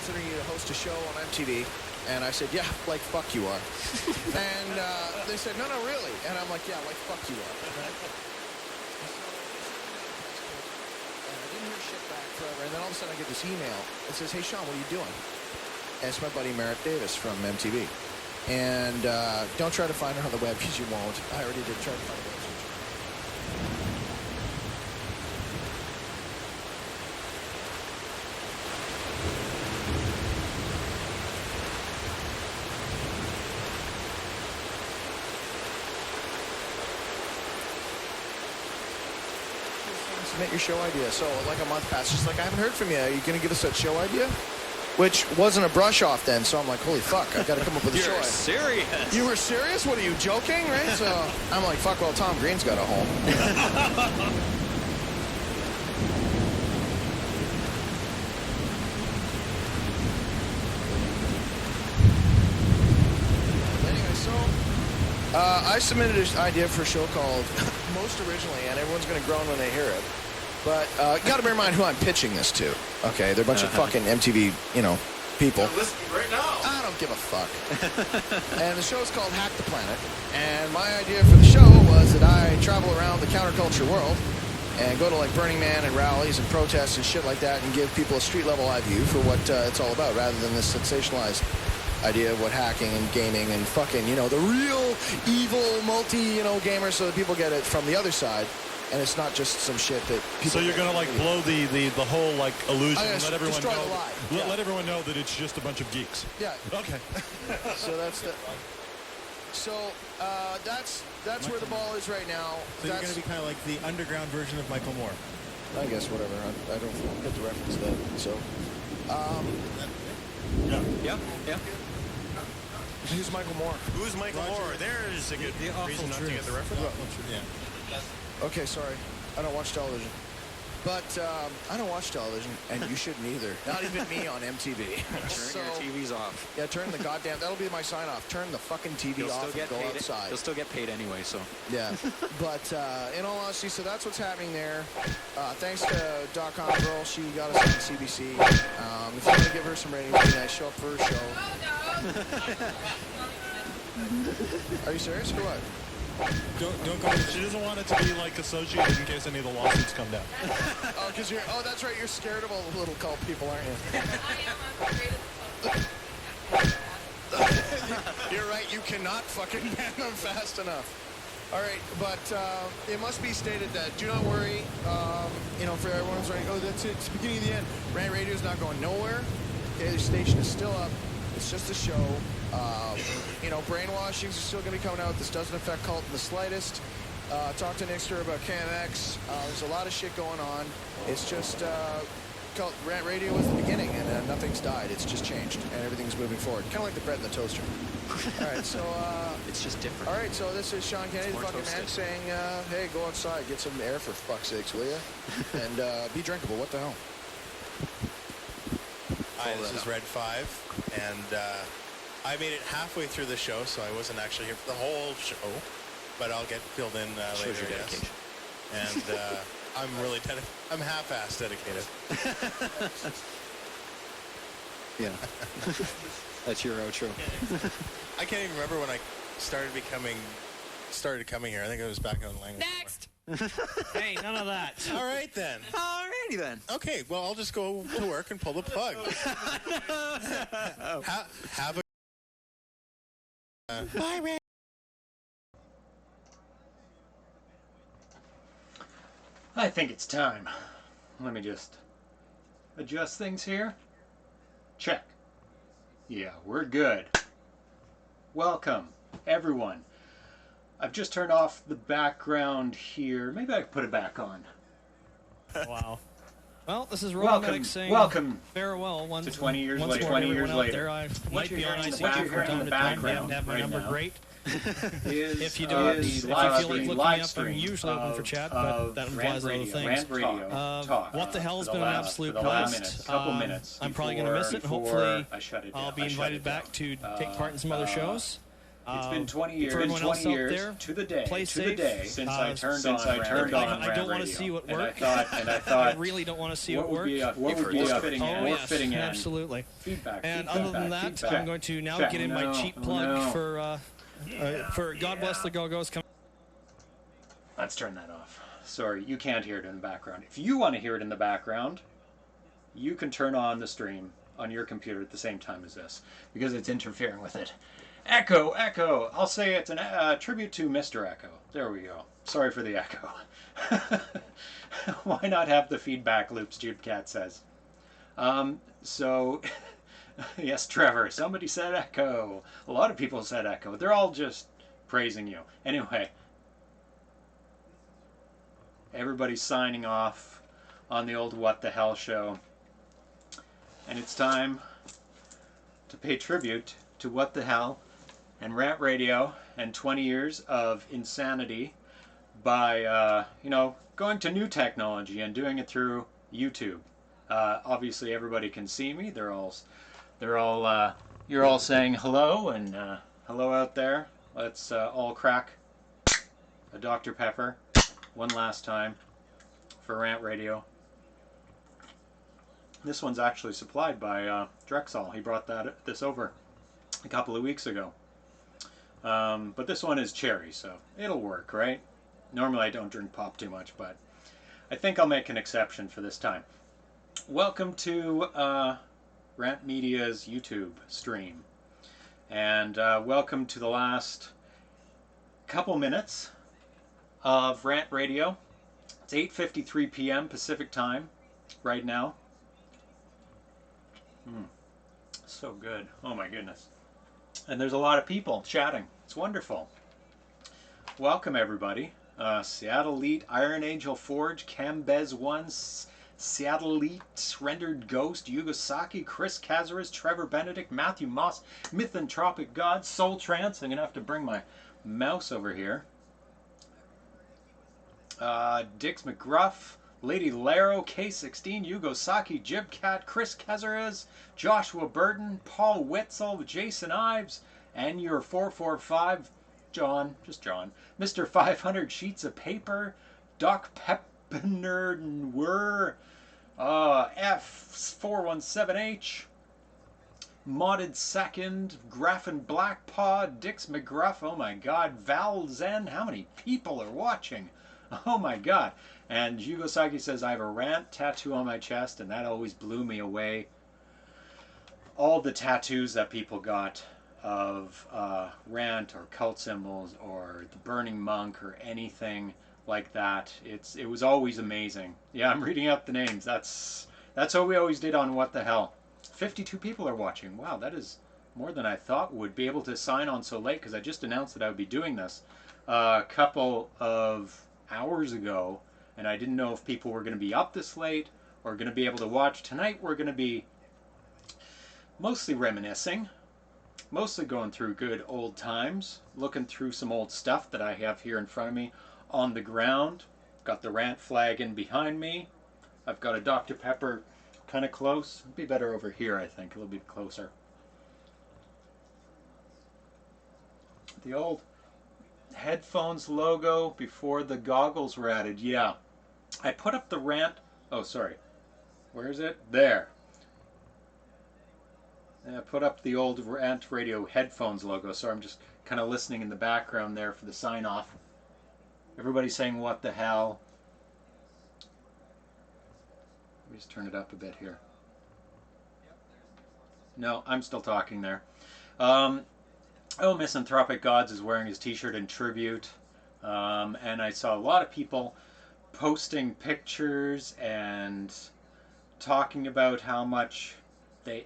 considering you to host a show on MTV. And I said, yeah, like, fuck you are. And they said, no, really. And I'm like, yeah, like, fuck you are. Right? And I didn't hear shit back forever. And then all of a sudden I get this email. It says, hey, Sean, what are you doing? And it's my buddy Merritt Davis from MTV. And don't try to find her on the web because you won't. I already did try to find her. Submit your show idea. So like a month passed, she's like, I haven't heard from you. Are you going to give us that show idea? Which wasn't a brush off then, so I'm like, holy fuck, I've got to come up with a show idea. You're serious? You were serious? What, are you joking, right? So I'm like, fuck, well, Tom Green's got a home. Anyway, so I submitted an idea for a show called Most Originally, and everyone's going to groan when they hear it. But you got to bear in mind who I'm pitching this to. Okay, they're a bunch of fucking MTV, people. I'm listening right now. I don't give a fuck. And the show is called Hack the Planet. And my idea for the show was that I travel around the counterculture world and go to like Burning Man and rallies and protests and shit like that and give people a street level eye view for what it's all about, rather than this sensationalized idea of what hacking and gaming and fucking, the real evil gamers, so that people get it from the other side. And it's not just some shit that people... So you're going to, blow the whole, illusion and let everyone destroy know... the lie. Let everyone know that it's just a bunch of geeks. Yeah. Okay. So that's the... So, that's where the ball is right now. So you're going to be kind of like the underground version of Michael Moore. I guess, whatever. I don't get the reference then. So, Yeah. who's Michael Moore? Who's Michael Moore? There's a good reason not to get the reference. Yeah. Okay, sorry. I don't watch television. But I don't watch television, and you shouldn't either. Not even me on MTV. Turn your TVs off. Yeah, turn the goddamn... That'll be my sign-off. Turn the fucking TV off and go outside. You'll still get paid anyway, so... Yeah. But in all honesty, so that's what's happening there. Thanks to .com Girl. She got us on CBC. If you want to give her some ratings, be nice. Show up for her show. Are you serious or what? Don't go. She doesn't want it to be associated in case any of the lawsuits come down. Oh, because you're... Oh, that's right. You're scared of all the little cult people, aren't you? You're right. You cannot fucking ban them fast enough. All right, but it must be stated that do not worry. For everyone who's writing, oh, that's it. It's the beginning of the end. Rant Radio is not going nowhere. Okay, the station is still up. It's just a show. Brainwashings are still going to be coming out. This doesn't affect cult in the slightest. Talk to Nixter about KMX. There's a lot of shit going on. It's just Rant Radio was the beginning, and nothing's died. It's just changed, and everything's moving forward. Kind of like the bread and the toaster. All right, so... it's just different. All right, so this is Sean Kennedy, the fucking man, saying, hey, go outside, get some air for fuck's sakes, will you? And be drinkable. What the hell? Hi, this is Red 5, and I made it halfway through the show, so I wasn't actually here for the whole show, but I'll get filled in later, yes. And I'm really I'm half-assed dedicated. Yeah. That's your outro. I can't even remember when I started coming here. I think it was back on Langley. Next! Hey, none of that. All right, then. Alrighty, then. Okay, well, I'll just go to work and pull the plug. Have a... Bye, Ray. I think it's time. Let me just adjust things here. Check. Yeah, we're good. Welcome, everyone. I've just turned off the background here. Maybe I can put it back on. Wow. Well, this is Robotic saying welcome farewell to 20 years once later. more 20 years later. There, I might be on IC what you're from hearing time in to the time. background Have my right number now great. If you don't, if you feel like looking me up, I'm usually open for chat, but that implies other things. Rant Radio talk. What the hell has been an absolute blast. Minutes I'm probably going to miss it. Hopefully, I'll be invited back to take part in some other shows. It's been 20 years. For everyone else out there, to the day. play safe. Since I turned on I don't want to see you at work. And I thought, I really don't want to see you at what work. would be a fitting end? Yes, absolutely. Feedback. And other than that, I'm going to now get in my cheap plug for God Bless the Go-Go's. Let's turn that off. Sorry, you can't hear it in the background. If you want to hear it in the background, you can turn on the stream on your computer at the same time as this, because it's interfering with it. Echo, echo. I'll say it's a tribute to Mr. Echo. There we go. Sorry for the echo. Why not have the feedback loops, Jude Cat says. Yes, Trevor, somebody said echo. A lot of people said echo. They're all just praising you. Anyway, everybody's signing off on the old What the Hell show. And it's time to pay tribute to What the Hell and Rant Radio and 20 years of insanity by, going to new technology and doing it through YouTube. Obviously, everybody can see me. You're all saying hello, and hello out there. Let's all crack a Dr. Pepper one last time for Rant Radio. This one's actually supplied by Drexel. He brought this over a couple of weeks ago. But this one is cherry, so it'll work, right? Normally I don't drink pop too much, but I think I'll make an exception for this time. Welcome to RantMedia's YouTube stream. And welcome to the last couple minutes of Rant Radio. It's 8:53 p.m. Pacific time right now. So good. Oh my goodness. And there's a lot of people chatting. It's wonderful. Welcome everybody. Seattle Elite, Iron Angel Forge, Cambez 1, Seattle Elite, Rendered Ghost, Yugasaki, Chris Kazaris, Trevor Benedict, Matthew Moss, Mythanthropic God, Soul Trance. I'm going to have to bring my mouse over here. Dix McGruff, Lady Laro, K16, Yugasaki, Jibcat, Chris Kazaris, Joshua Burton, Paul Wetzel, Jason Ives, and your 445, John, just John, Mr. 500 Sheets of Paper, Doc Pepner, F417H, Modded Second, Graffin Blackpaw, Dix McGruff, oh my god, Val Zen, how many people are watching? Oh my god. And Yugosaki says, I have a Rant tattoo on my chest, and that always blew me away. All the tattoos that people got of Rant or cult symbols or the Burning Monk or anything like that, it was always amazing. Yeah, I'm reading out the names. That's what we always did on What the Hell. 52 people are watching. Wow, that is more than I thought would be able to sign on so late, because I just announced that I would be doing this a couple of hours ago, and I didn't know if people were going to be up this late or going to be able to watch. Tonight we're going to be mostly reminiscing, mostly going through good old times, looking through some old stuff that I have here in front of me on the ground. Got the Rant flag in behind me. I've got a Dr. Pepper kind of close. It'd be better over here, I think, a little bit closer. The old headphones logo before the goggles were added. Yeah, I put up the Rant. Oh, sorry. Where is it? There. And I put up the old Rant Radio headphones logo, so I'm just kind of listening in the background there for the sign off. Everybody's saying what the hell. Let me just turn it up a bit here. No, I'm still talking there. Misanthropic Gods is wearing his t-shirt in tribute. And I saw a lot of people posting pictures and talking about how much they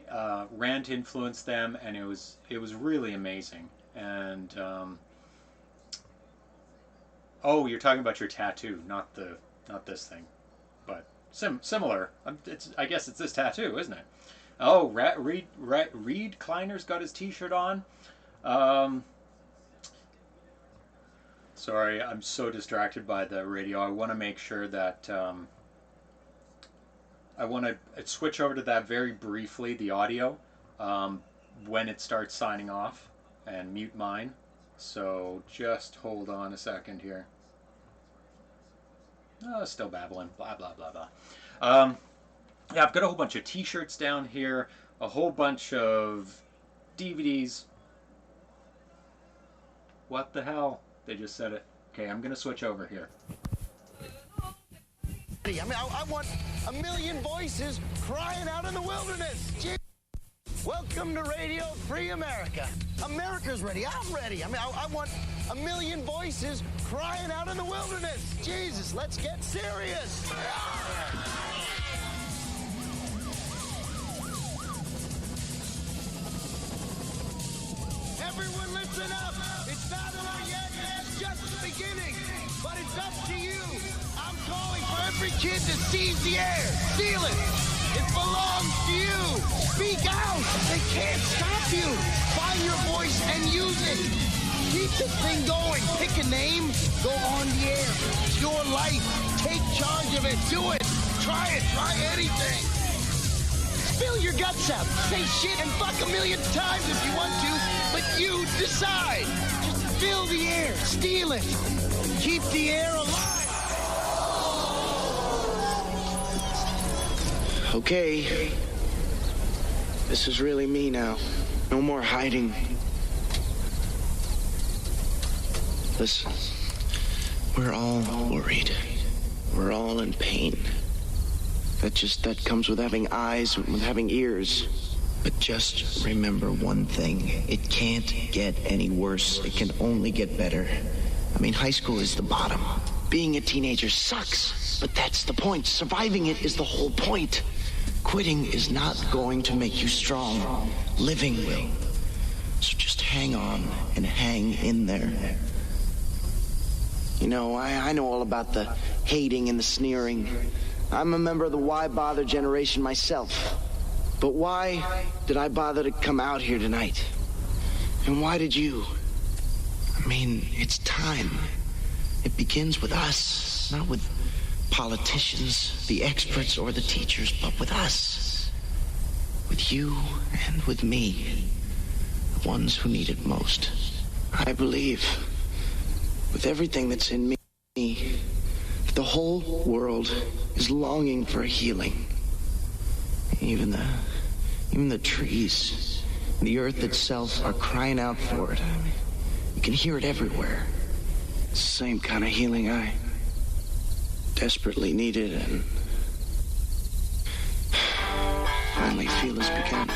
Rant influenced them, and it was really amazing. And oh, you're talking about your tattoo, not this thing, but similar. I guess it's this tattoo, isn't it? Oh, Reed Kleiner's got his t-shirt on. Sorry, I'm so distracted by the radio. I want to make sure that I want to switch over to that very briefly, the audio, when it starts signing off, and mute mine. So just hold on a second here. Oh, still babbling. Blah, blah, blah, blah. Yeah, I've got a whole bunch of t-shirts down here, a whole bunch of DVDs. What the hell? They just said it. Okay, I'm going to switch over here. I mean, I want a million voices crying out in the wilderness. Gee. Welcome to Radio Free America. America's ready. I'm ready. I mean, I want a million voices crying out in the wilderness. Jesus, let's get serious. Everyone listen up. It's not over yet. It's just the beginning. But it's up to you. I'm calling for every kid to seize the air. Steal it. It belongs to you. Speak out. They can't stop you. Find your voice and use it. Keep this thing going. Pick a name. Go on the air. It's your life. Take charge of it. Do it. Try it. Try anything. Spill your guts out. Say shit and fuck a million times if you want to, but you decide. Just fill the air. Steal it. Keep the air alive. Okay. This is really me now. No more hiding. Listen. We're all worried. We're all in pain. That comes with having eyes, with having ears. But just remember one thing. It can't get any worse. It can only get better. I mean, high school is the bottom. Being a teenager sucks, but that's the point. Surviving it is the whole point. Quitting is not going to make you strong. Living will. So just hang on and hang in there. You know, I know all about the hating and the sneering. I'm a member of the why bother generation myself. But why did I bother to come out here tonight? And why did you? I mean, it's time. It begins with us, not with politicians, the experts, or the teachers, but with us. With you and with me, the ones who need it most. I believe, with everything that's in me, that the whole world is longing for a healing. Even the trees, the earth itself are crying out for it. I mean, you can hear it everywhere. It's the same kind of healing I desperately needed and finally feel has begun.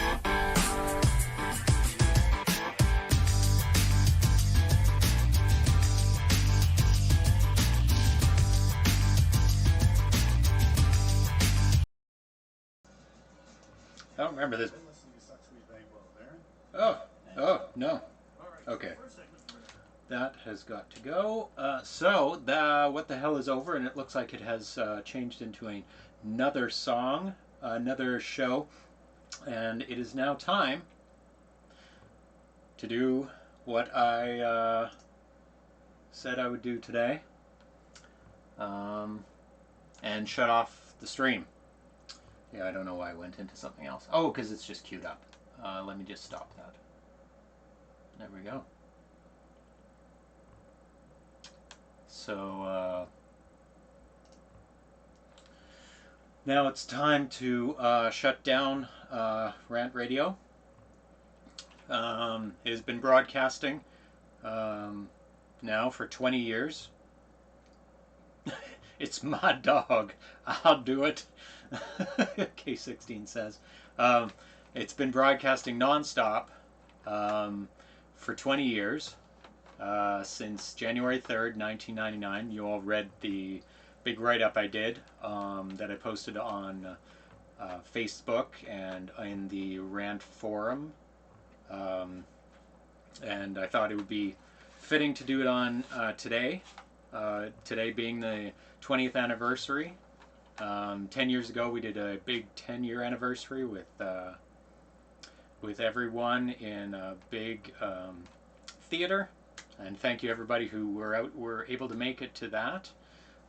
I don't remember this. Oh, no. Okay. That has got to go. So, What the Hell is over, and it looks like it has changed into another song, another show, and it is now time to do what I said I would do today, and shut off the stream. Yeah, I don't know why I went into something else. Oh, because it's just queued up. Let me just stop that. There we go. So, now it's time to shut down Rant Radio. It has been broadcasting now for 20 years. It's my dog. I'll do it. K16 says. It's been broadcasting nonstop for 20 years, since January 3rd, 1999. You all read the big write-up I did that I posted on Facebook and in the Rant forum. And I thought it would be fitting to do it on today. Today being the 20th anniversary. 10 years ago we did a big 10-year anniversary with everyone in a big theater, and thank you everybody who were able to make it to that.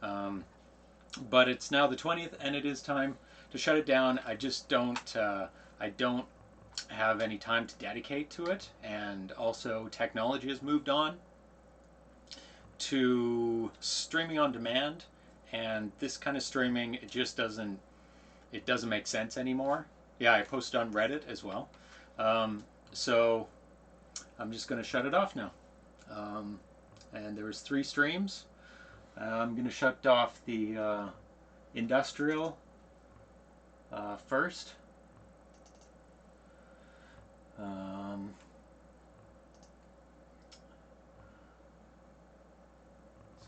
But it's now the 20th and it is time to shut it down. I just don't have any time to dedicate to it, and also technology has moved on to streaming on demand, and this kind of streaming, it just doesn't make sense anymore. Yeah, I posted on Reddit as well. So I'm just going to shut it off now. And there was 3 streams. I'm going to shut off the industrial first.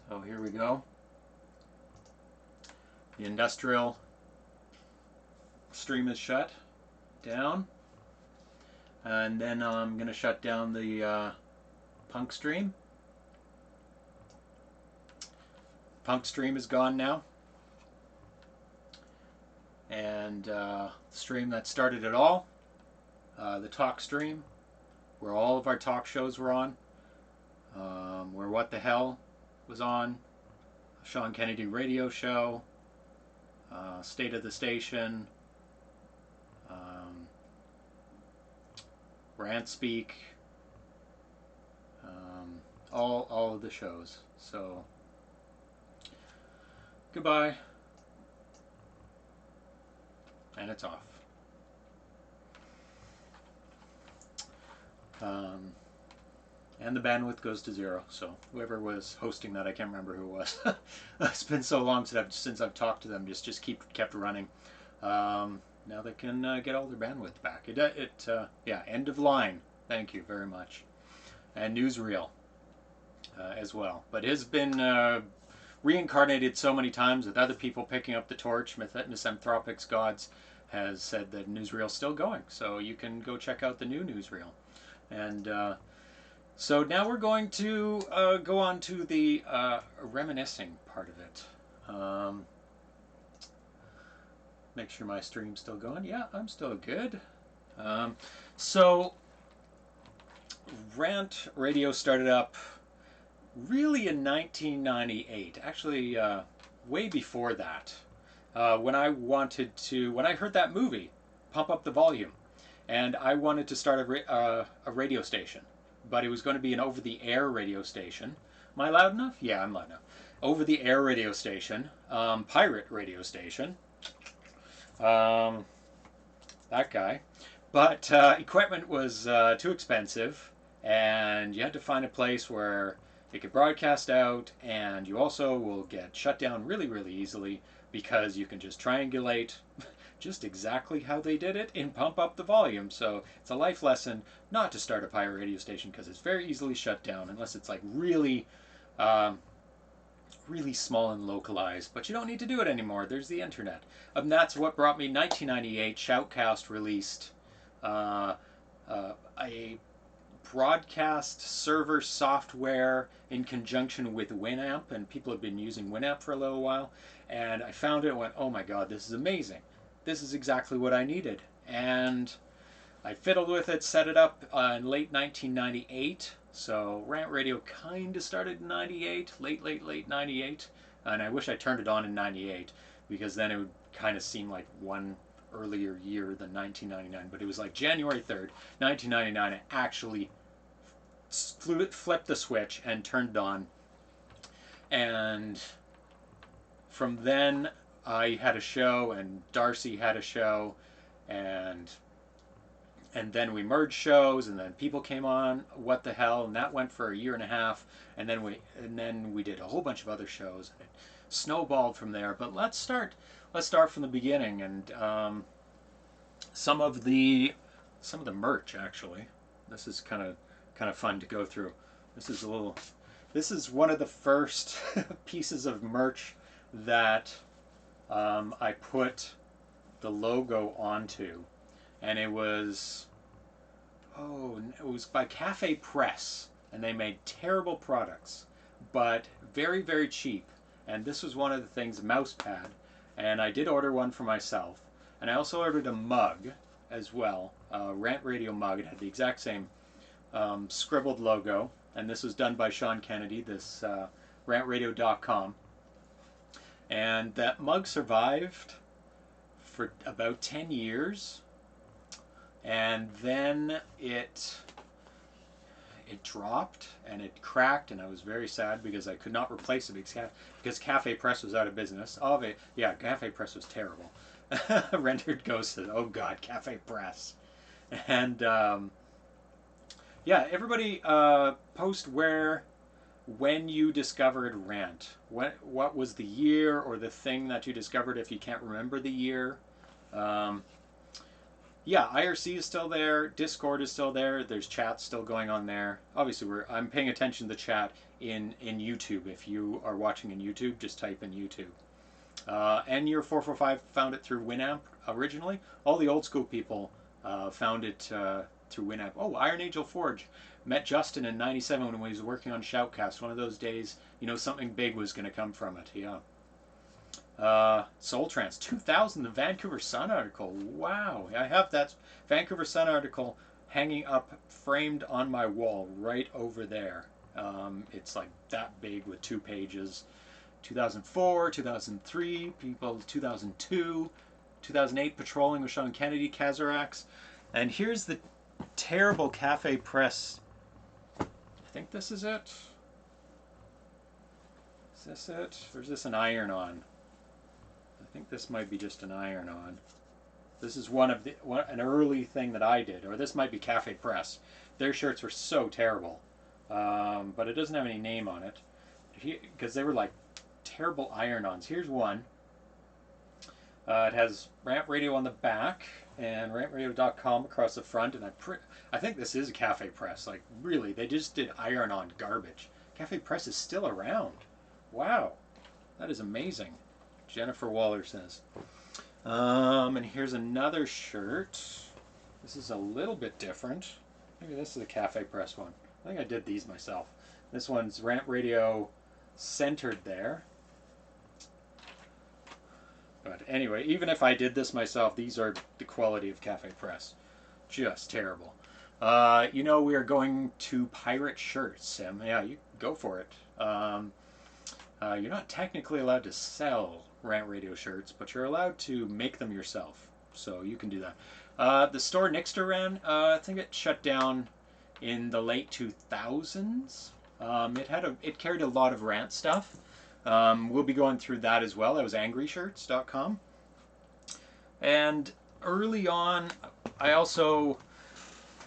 So here we go. The industrial stream is shut down. And then I'm going to shut down the punk stream. Punk stream is gone now. And the stream that started it all, the talk stream, where all of our talk shows were on, where What the Hell was on, Sean Kennedy Radio Show, State of the Station, Rant Speak, all of the shows. So goodbye, and it's off. And the bandwidth goes to 0. So whoever was hosting that, I can't remember who it was. It's been so long since I've talked to them. Just kept running. Now they can get all their bandwidth back. Yeah, end of line. Thank you very much. And newsreel as well. But it has been reincarnated so many times with other people picking up the torch. Misanthropics Gods has said that newsreel's still going. So you can go check out the new newsreel. And so now we're going to go on to the reminiscing part of it. Make sure my stream's still going. Yeah, I'm still good. So Rant Radio started up really in 1998. Actually, way before that. When I heard that movie, Pump Up the Volume, and I wanted to start a radio station, but it was going to be an over-the-air radio station. Am I loud enough? Yeah, I'm loud enough. Over-the-air radio station, pirate radio station. That guy. But equipment was too expensive, and you had to find a place where it could broadcast out, and you also will get shut down really, really easily because you can just triangulate just exactly how they did it in Pump Up the Volume. So it's a life lesson not to start a pirate radio station because it's very easily shut down unless it's like really, really small and localized. But you don't need to do it anymore. There's the internet. And that's what brought me 1998. Shoutcast released a broadcast server software in conjunction with Winamp, and people have been using Winamp for a little while, and I found it and went, oh my god, this is amazing. This is exactly what I needed. And I fiddled with it, set it up in late 1998, so Rant Radio kind of started in 98, late 98, and I wish I turned it on in 98, because then it would kind of seem like one earlier year than 1999, but it was like January 3rd, 1999, I actually flipped the switch and turned it on. And from then I had a show, and Darcy had a show, and then we merged shows, and then people came on, What the Hell, and that went for a year and a half, and then we did a whole bunch of other shows, and it snowballed from there. But let's start from the beginning, and some of the merch, actually. This is kind of fun to go through. This is one of the first pieces of merch that I put the logo onto, and it was by Cafe Press, and they made terrible products, but very, very cheap. And this was one of the things, mouse pad, and I did order one for myself, and I also ordered a mug as well, Rant Radio mug. It had the exact same scribbled logo, and this was done by Sean Kennedy, this RantRadio.com. And that mug survived for about 10 years, and then it dropped and it cracked, and I was very sad because I could not replace it because Cafe Press was out of business. Cafe Press was terrible. Rendered Ghost said, "Oh God, Cafe Press," and everybody post when you discovered Rant. What was the year or the thing that you discovered if you can't remember the year. IRC is still there. Discord is still there. There's chats still going on there. Obviously, I'm paying attention to the chat in YouTube. If you are watching in YouTube, just type in YouTube. And your 445 found it through Winamp originally. All the old school people found it through Winamp. Oh, Iron Angel Forge. Met Justin in '97 when he was working on Shoutcast. One of those days, something big was going to come from it. Yeah. Soul Trance 2000, the Vancouver Sun article. Wow, I have that Vancouver Sun article hanging up, framed on my wall right over there. It's like that big with 2 pages. 2004, 2003, 2002, 2008, Patrolling with Sean Kennedy, Kazarax. And here's the terrible Cafe Press. I think this is it. Is this it? Or is this an iron-on? I think this might be just an iron-on. This is an early thing that I did. Or this might be Cafe Press. Their shirts were so terrible. But it doesn't have any name on it. Because they were like terrible iron-ons. Here's one. It has Rant Radio on the back and rantradio.com across the front, and I think this is a Cafe Press. Like, really, they just did iron-on garbage. Cafe Press is still around. Wow, that is amazing. Jennifer Waller says. And here's another shirt. This is a little bit different. Maybe this is a Cafe Press one. I think I did these myself. This one's Rant Radio centered there. But anyway, even if I did this myself, these are the quality of Cafe Press. Just terrible. We are going to pirate shirts, Sim. Yeah, you go for it. You're not technically allowed to sell Rant Radio shirts, but you're allowed to make them yourself. So you can do that. The store Nixter ran, I think it shut down in the late 2000s. It carried a lot of Rant stuff. We'll be going through that as well. That was angryshirts.com. And early on, I also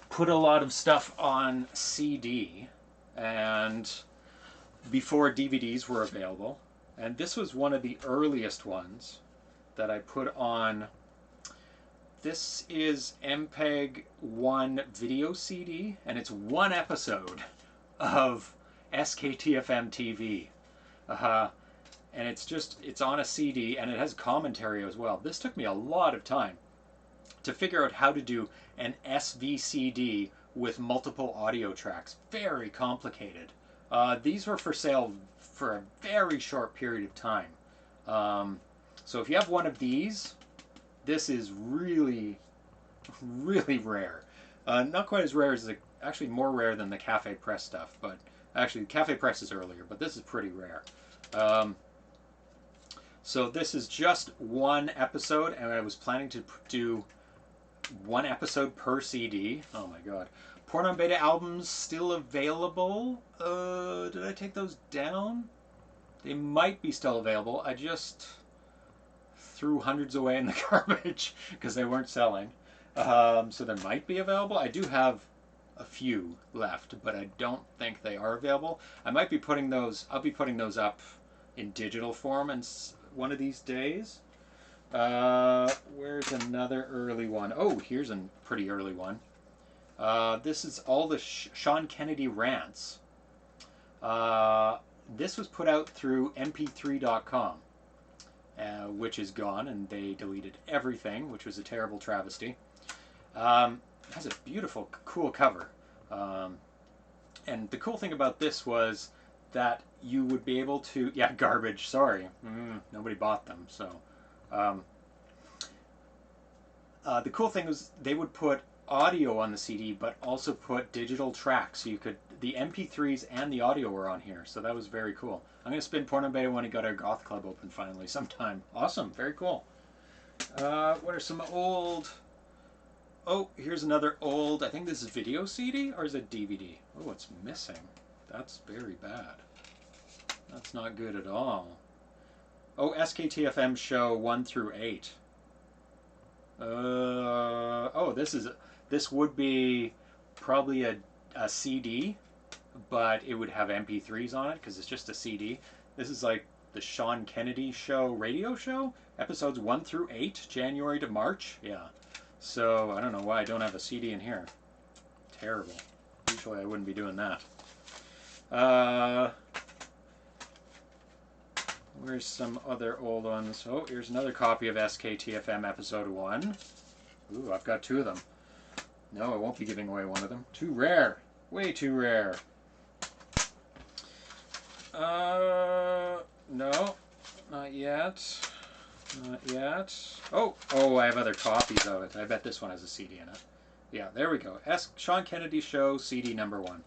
put a lot of stuff on CD, and before DVDs were available. And this was one of the earliest ones that I put on. This is MPEG 1 video CD, and it's one episode of SKTFM TV. And it's on a CD, and it has commentary as well. This took me a lot of time to figure out how to do an SVCD with multiple audio tracks. Very complicated. These were for sale for a very short period of time. So if you have one of these, this is really, really rare. Not quite as rare as actually more rare than the Cafe Press stuff, but actually Cafe Press is earlier, but this is pretty rare. So this is just one episode, and I was planning to do one episode per CD. Oh my god. Porn on Beta albums still available. Did I take those down? They might be still available. I just threw hundreds away in the garbage because they weren't selling. So they might be available. I do have a few left, but I don't think they are available. I might be putting those. I'll be putting those up in digital form and one of these days. Where's another early one? Oh, here's a pretty early one. This is all the Sean Kennedy rants. This was put out through mp3.com, which is gone, and they deleted everything, which was a terrible travesty. It has a beautiful, cool cover. And the cool thing about this was that you would be able to... Yeah, garbage, sorry. Nobody bought them, so... the cool thing was they would put audio on the CD, but also put digital tracks, so you could... The MP3s and the audio were on here, so that was very cool. I'm going to spin Porn on Beta when we got our Goth Club open finally sometime. Awesome, very cool. What are some old Oh, here's another old, I think this is video CD, or is it DVD? Oh, it's missing. That's very bad. That's not good at all. Oh, SKTFM show 1 through 8. Oh, this would be probably a CD, but it would have MP3s on it because it's just a CD. This is like the Sean Kennedy show radio show, episodes 1 through 8, January to March. Yeah. So I don't know why I don't have a CD in here. Terrible. Usually I wouldn't be doing that. Where's some other old ones? Oh, here's another copy of SKTFM episode 1. Ooh, I've got 2 of them. No, I won't be giving away one of them. Too rare. Way too rare. No. Not yet. Not yet. Oh, I have other copies of it. I bet this one has a CD in it. Yeah, there we go. Sean Kennedy Show, CD number 1.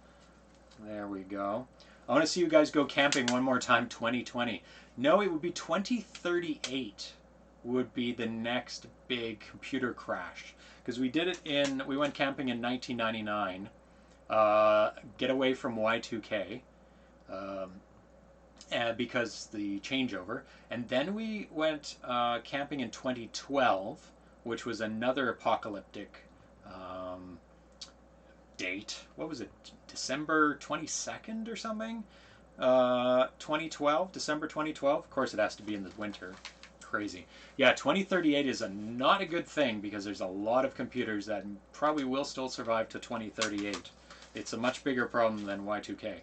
There we go. I want to see you guys go camping one more time, 2020. No, it would be 2038 would be the next big computer crash. Because we went camping in 1999. Get away from Y2K. Because the changeover. And then we went camping in 2012, which was another apocalyptic date. What was it? December 22nd or something? 2012, December 2012. Of course, it has to be in the winter. Crazy. Yeah, 2038 is not a good thing because there's a lot of computers that probably will still survive to 2038. It's a much bigger problem than Y2K.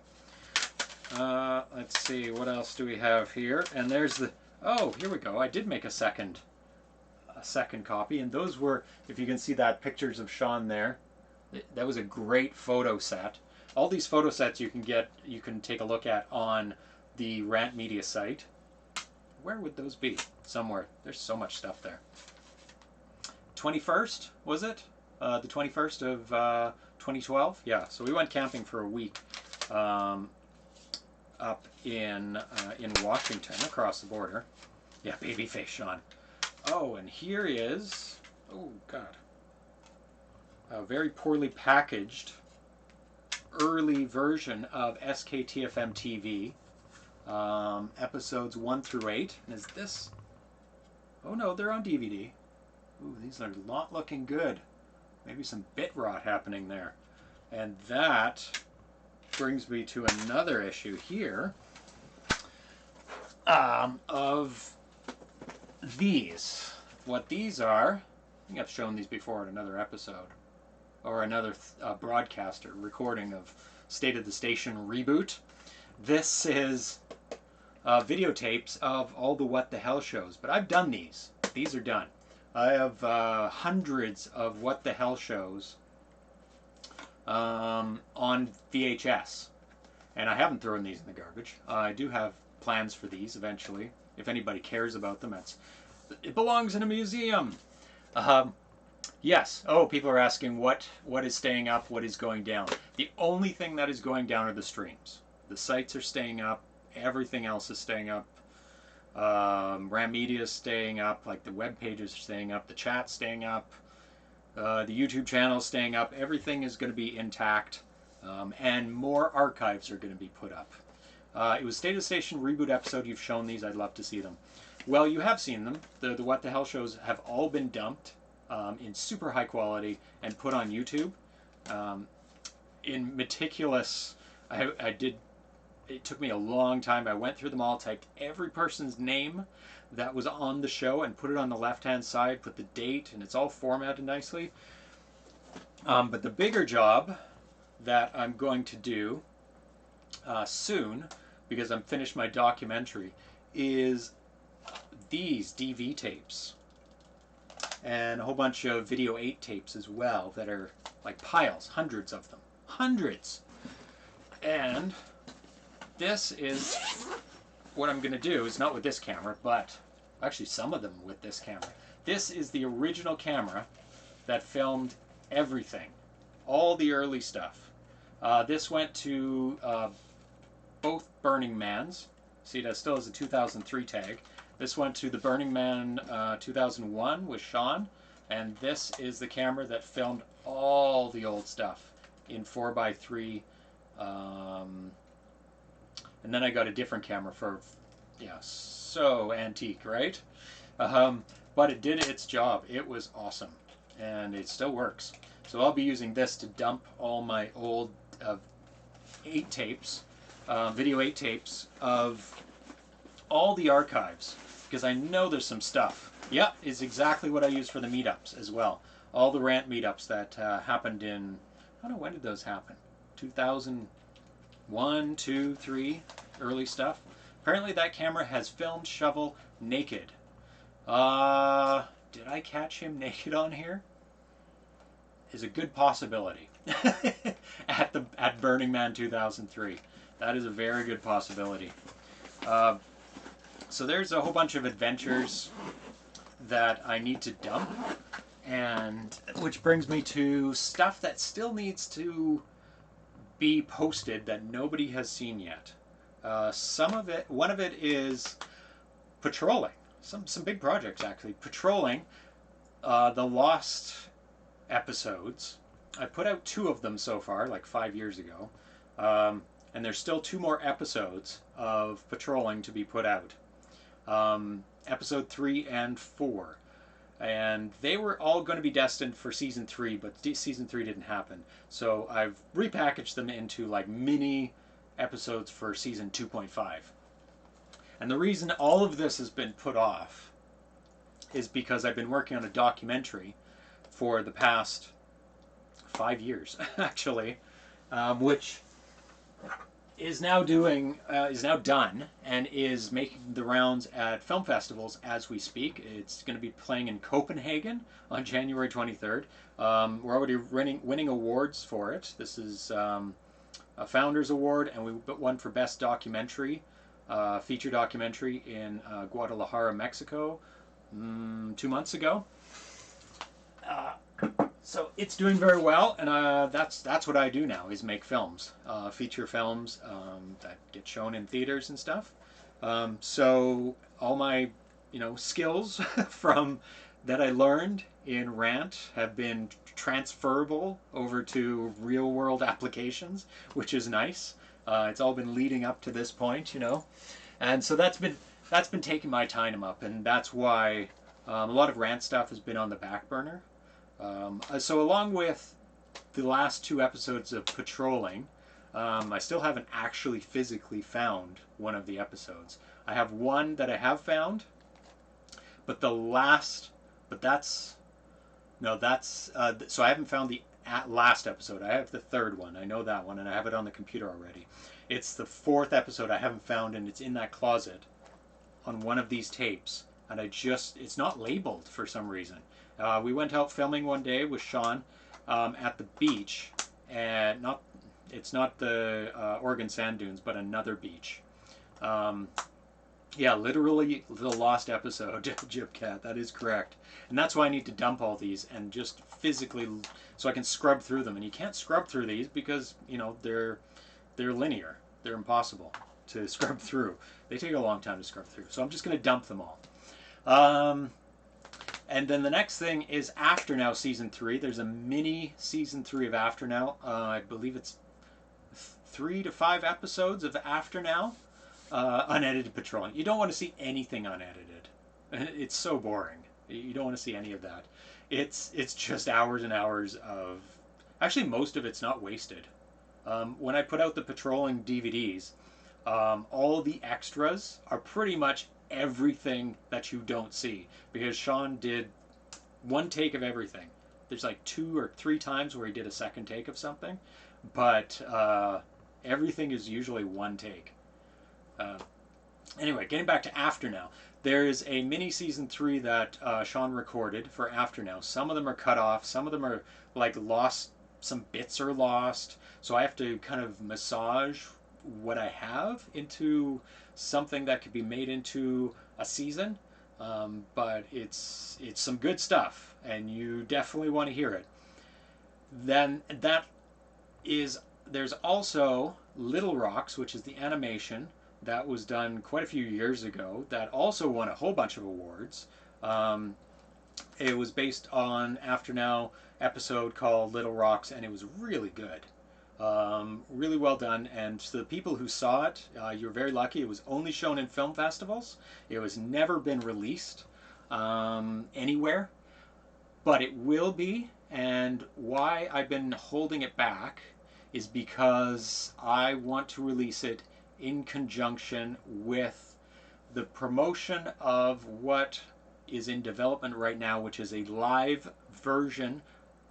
Let's see, what else do we have here? And there's the... Oh, here we go. I did make a second copy, and those were, if you can see that, pictures of Sean there. That was a great photo set. All these photo sets you can take a look at on the RantMedia site. Where would those be? Somewhere. There's so much stuff there. 21st, was it? The 21st of 2012? Yeah, so we went camping for a week up in Washington, across the border. Yeah, babyface Sean. Oh, and here is... Oh, God. A very poorly packaged early version of SKTFM TV. Episodes 1 through 8. And is this... Oh no, they're on DVD. Ooh, these are not looking good. Maybe some bit rot happening there. And that brings me to another issue here of these. What these are, I think I've shown these before in another episode, or another broadcast or recording of State of the Station Reboot. This is videotapes of all the What the Hell shows, but I've done these. These are done. I have hundreds of What the Hell shows on VHS, and I haven't thrown these in the garbage. I do have plans for these eventually. If anybody cares about them, it belongs in a museum. Yes. Oh, people are asking what is staying up, what is going down. The only thing that is going down are the streams. The sites are staying up. Everything else is staying up. RantMedia is staying up. Like the web pages are staying up. The chat's staying up. The YouTube channel is staying up. Everything is going to be intact. And more archives are going to be put up. It was State of the Station Reboot episode. You've shown these. I'd love to see them. Well, you have seen them. The What the Hell shows have all been dumped in super high quality and put on YouTube. In meticulous... It took me a long time. I went through them all, typed every person's name that was on the show and put it on the left-hand side, put the date, and it's all formatted nicely. But the bigger job that I'm going to do soon, because I'm finished my documentary, is these DV tapes. And a whole bunch of Video 8 tapes as well that are like piles, hundreds of them. Hundreds! And... this is what I'm going to do. It's not with this camera, but actually some of them with this camera. This is the original camera that filmed everything. All the early stuff. This went to both Burning Mans. See, that still has a 2003 tag. This went to the Burning Man 2001 with Sean. And this is the camera that filmed all the old stuff in 4x3. And then I got a different camera for, so antique, right? But it did its job. It was awesome. And it still works. So I'll be using this to dump all my old 8 tapes, video 8 tapes of all the archives. Because I know there's some stuff. Yep, it's exactly what I use for the meetups as well. All the Rant meetups that happened in, I don't know, when did those happen? 2001, 2, 3, early stuff. Apparently that camera has filmed Shovel naked. Did I catch him naked on here? Is a good possibility. at Burning Man 2003. That is a very good possibility. So there's a whole bunch of adventures that I need to dump, and which brings me to stuff that still needs to be posted that nobody has seen yet. One of it is patrolling. Some big projects actually. Patrolling the lost episodes. I put out 2 of them so far, like 5 years ago, and there's still 2 more episodes of patrolling to be put out. Episode 3 and 4, and they were all going to be destined for season 3, but season 3 didn't happen, so I've repackaged them into like mini episodes for season 2.5. And the reason all of this has been put off is because I've been working on a documentary for the past 5 years actually, which is now done and is making the rounds at film festivals as we speak. It's going to be playing in Copenhagen on January 23rd. We're already winning awards for it. This is a Founders Award, and we won for Best Documentary, feature documentary in Guadalajara, Mexico, 2 months ago. So it's doing very well, and that's what I do now, is make films, feature films that get shown in theaters and stuff. So all my skills from that I learned in Rant have been transferable over to real world applications, which is nice. It's all been leading up to this point, and so that's been taking my time up, and that's why a lot of Rant stuff has been on the back burner. So along with the last 2 episodes of patrolling, I still haven't actually physically found one of the episodes. I have one that I have found, but so I haven't found the last episode. I have the 3rd one. I know that one, and I have it on the computer already. It's the 4th episode I haven't found, and it's in that closet on one of these tapes, and it's not labeled for some reason. We went out filming one day with Sean at the beach, and it's not the Oregon Sand Dunes, but another beach. Literally the lost episode, Jibcat, that is correct. And that's why I need to dump all these and just physically, so I can scrub through them. And you can't scrub through these because, they're linear. They're impossible to scrub through. They take a long time to scrub through. So I'm just going to dump them all. And then the next thing is After Now Season 3. There's a mini Season 3 of After Now. I believe it's 3 to 5 episodes of After Now. Unedited patrolling. You don't want to see anything unedited. It's so boring. You don't want to see any of that. It's just hours and hours of... Actually, most of it's not wasted. When I put out the patrolling DVDs, all the extras are pretty much everything that you don't see, because Sean did 1 take of everything. There's like 2 or 3 times where he did a second take of something, but everything is usually 1 take. Anyway, getting back to After Now, there's a mini season 3 that Sean recorded for After Now. Some of them are cut off, some of them are like lost, some bits are lost, so I have to kind of massage what I have into something that could be made into a season, but it's some good stuff, and you definitely want to hear it. Then there's also Little Rocks, which is the animation that was done quite a few years ago, that also won a whole bunch of awards. It was based on After Now episode called Little Rocks, and it was really good. Really well done, and to the people who saw it, you're very lucky. It was only shown in film festivals. It was never been released anywhere, but it will be, and why I've been holding it back is because I want to release it in conjunction with the promotion of what is in development right now, which is a live version,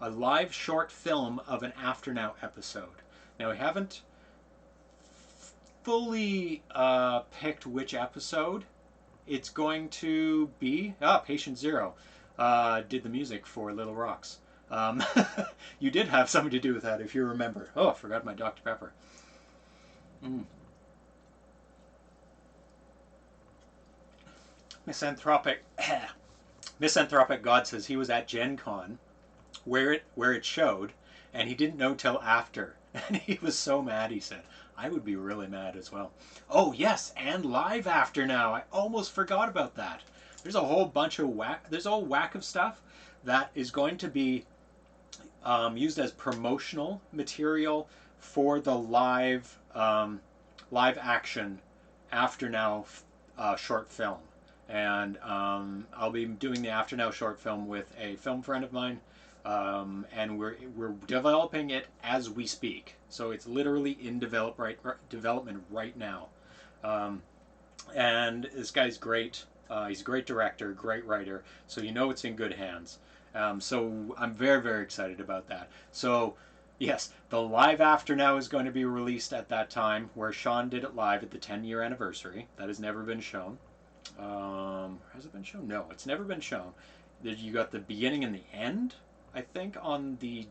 a live short film of an After Now episode. Now, we haven't fully picked which episode it's going to be. Patient Zero did the music for Little Rocks. You did have something to do with that, if you remember. Oh, I forgot my Dr. Pepper. Misanthropic God says he was at Gen Con where it showed, and he didn't know till after. And he was so mad, he said. I would be really mad as well. Oh, yes, and live After Now. I almost forgot about that. There's a whole bunch of there's a whole whack of stuff that is going to be used as promotional material for the live action After Now short film. And I'll be doing the After Now short film with a film friend of mine, and we're developing it as we speak. So it's literally in development right now. And this guy's great. He's a great director, great writer. So you know it's in good hands. So I'm very, very excited about that. So yes, the live After Now is going to be released at that time, where Sean did it live at the 10-year anniversary. That has never been shown. Has it been shown? No, it's never been shown. You got the beginning and the end, I think, on the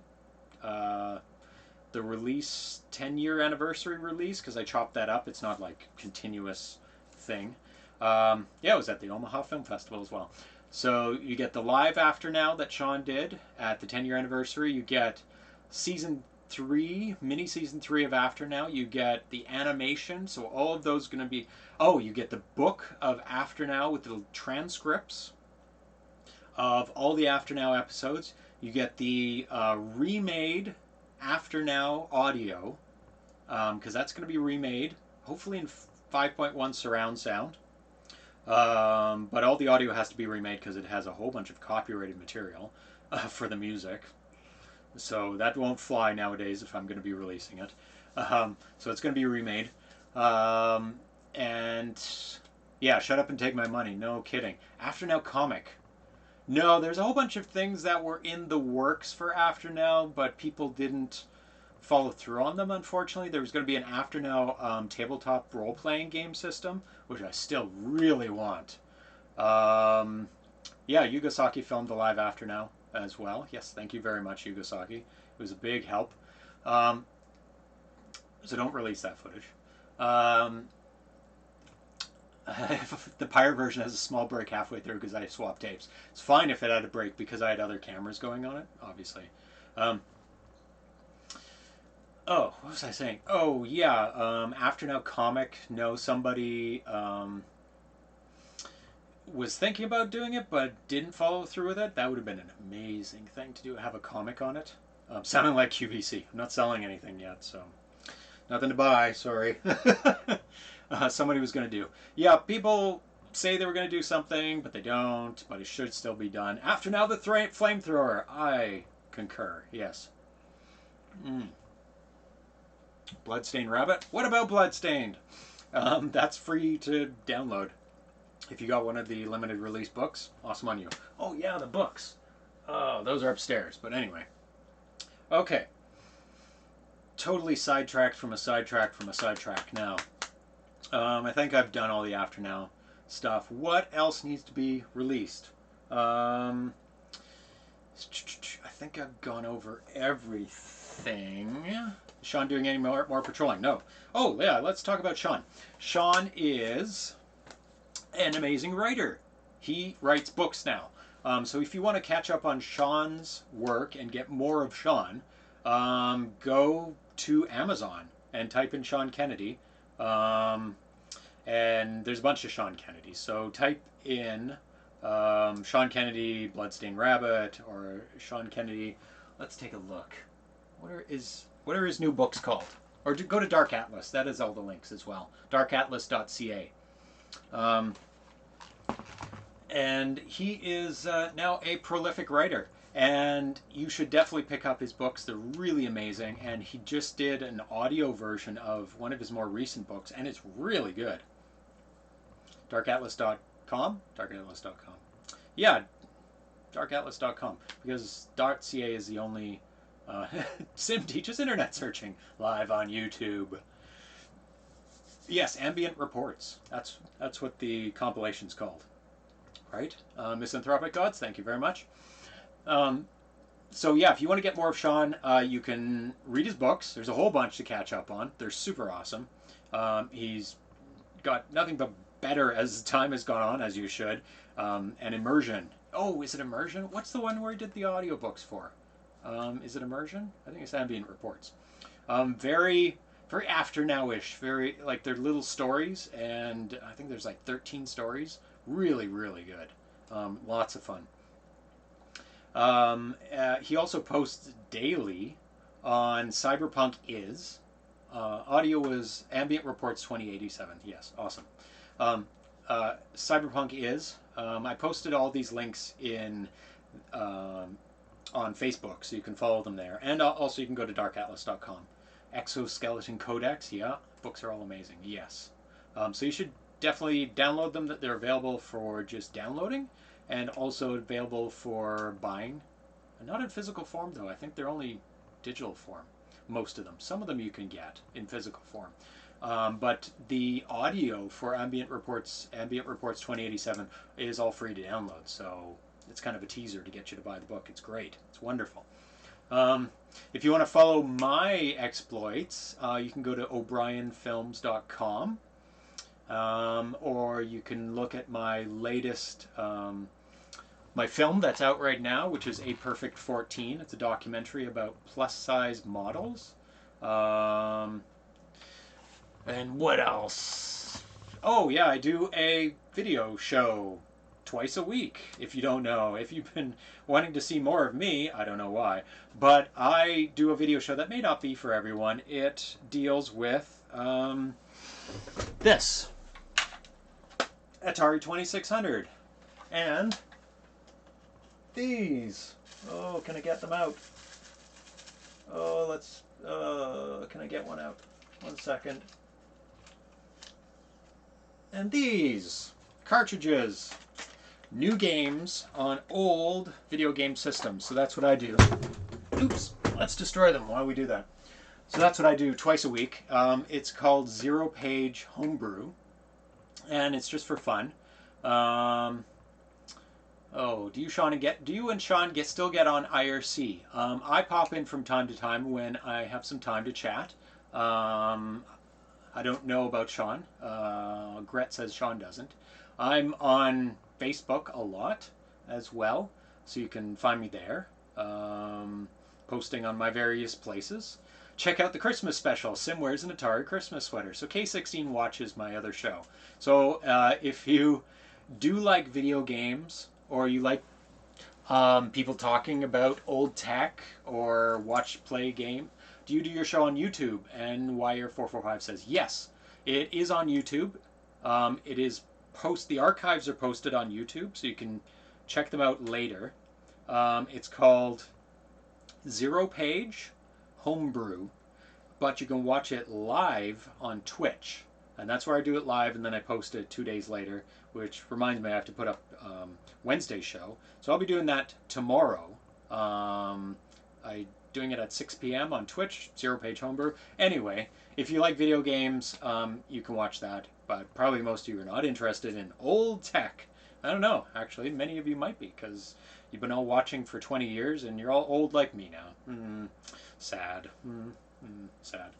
release 10-year anniversary release, because I chopped that up. It's not like continuous thing. Yeah, it was at the Omaha Film Festival as well. So you get the live After Now that Sean did at the 10-year anniversary. You get mini season 3 of After Now. You get the animation, so all of those going to be. Oh, you get the book of After Now with the transcripts of all the After Now episodes. You get the remade After Now audio, because that's going to be remade, hopefully in 5.1 surround sound. But all the audio has to be remade because it has a whole bunch of copyrighted material for the music. So that won't fly nowadays if I'm going to be releasing it. So it's going to be remade. And yeah, shut up and take my money. No kidding. After Now comic. No, there's a whole bunch of things that were in the works for After Now, but people didn't follow through on them, unfortunately. There was going to be an After Now tabletop role-playing game system, which I still really want. Yeah, Yugasaki filmed the live After Now as well. Yes, thank you very much, Yugasaki. It was a big help. So don't release that footage. The pirate version has a small break halfway through because I swapped tapes. It's fine if it had a break because I had other cameras going on it, obviously. Oh, what was I saying? Oh, yeah, After Now comic. No, somebody was thinking about doing it but didn't follow through with it. That would have been an amazing thing to do, have a comic on it. Sounding like QVC. I'm not selling anything yet, so nothing to buy, sorry. Somebody was going to do. Yeah, people say they were going to do something, but they don't, but it should still be done. After Now the flamethrower. I concur, yes. Bloodstained Rabbit? What about Bloodstained? That's free to download. If you got one of the limited release books, awesome on you. Oh yeah, the books. Oh, those are upstairs, but anyway. Okay. Totally sidetracked from a sidetrack from a sidetrack now. I think I've done all the After Now stuff. What else needs to be released? I think I've gone over everything. Is Sean doing any more patrolling? No. Oh, yeah, let's talk about Sean. Sean is an amazing writer. He writes books now. So if you want to catch up on Sean's work and get more of Sean, go to Amazon and type in Sean Kennedy. And there's a bunch of Sean Kennedys. So type in Sean Kennedy, Bloodstained Rabbit, or Sean Kennedy. Let's take a look. What are his new books called? Or go to Dark Atlas. That is all the links as well. darkatlas.ca. And he is now a prolific writer. And you should definitely pick up his books. They're really amazing. And he just did an audio version of one of his more recent books. And it's really good. darkatlas.com? darkatlas.com. Yeah, darkatlas.com. Because .ca is the only... Sim teaches internet searching live on YouTube. Yes, Ambient Reports. That's what the compilation's called. Right? Misanthropic Gods, thank you very much. So yeah, if you want to get more of Sean, you can read his books. There's a whole bunch to catch up on. They're super awesome. He's got nothing but better as time has gone on, as you should. And Immersion. Oh, is it Immersion? What's the one where he did the audiobooks for? Is it Immersion? I think it's Ambient Reports. Very after now-ish. Very, like, they're little stories, and I think there's like 13 stories. Really, really good. Lots of fun. He also posts daily on Cyberpunk Is. Audio was Ambient Reports 2087. Yes, awesome. Cyberpunk Is. I posted all these links in on Facebook, so you can follow them there. And also you can go to darkatlas.com. Exoskeleton Codex, yeah. Books are all amazing, yes. So you should definitely download them. That they're available for just downloading, and also available for buying. Not in physical form, though. I think they're only digital form, most of them. Some of them you can get in physical form. But the audio for Ambient Reports 2087 is all free to download, so it's kind of a teaser to get you to buy the book. It's great. It's wonderful. If you want to follow my exploits, you can go to o'brienfilms.com, or you can look at my latest my film that's out right now, which is A Perfect 14. It's a documentary about plus-size models. And what else? Oh, yeah, I do a video show twice a week, if you don't know. If you've been wanting to see more of me, I don't know why, but I do a video show that may not be for everyone. It deals with this Atari 2600 and these. Oh, can I get them out? Oh, let's can I get one out? 1 second. And these cartridges. New games on old video game systems. So that's what I do. Oops, let's destroy them while we do that. So that's what I do twice a week. It's called Zero Page Homebrew, and it's just for fun. Oh, do you and Sean still get on IRC? I pop in from time to time when I have some time to chat. I don't know about Sean. Gret says Sean doesn't. I'm on Facebook a lot as well, so you can find me there, posting on my various places. Check out the Christmas special. Sim wears an Atari Christmas sweater. So K16 watches my other show. So if you do like video games, or you like people talking about old tech, or play game, do you do your show on YouTube? And Wire445 says yes, it is on YouTube. It is the archives are posted on YouTube, so you can check them out later. It's called Zero Page Homebrew, but you can watch it live on Twitch, and that's where I do it live, and then I post it 2 days later, which reminds me I have to put up Wednesday's show, so I'll be doing that tomorrow. I'm doing it at 6 p.m. on Twitch, Zero Page Homebrew. Anyway, if you like video games, you can watch that. But probably most of you are not interested in old tech. I don't know, actually. Many of you might be, because you've been all watching for 20 years, and you're all old like me now. Sad. Sad.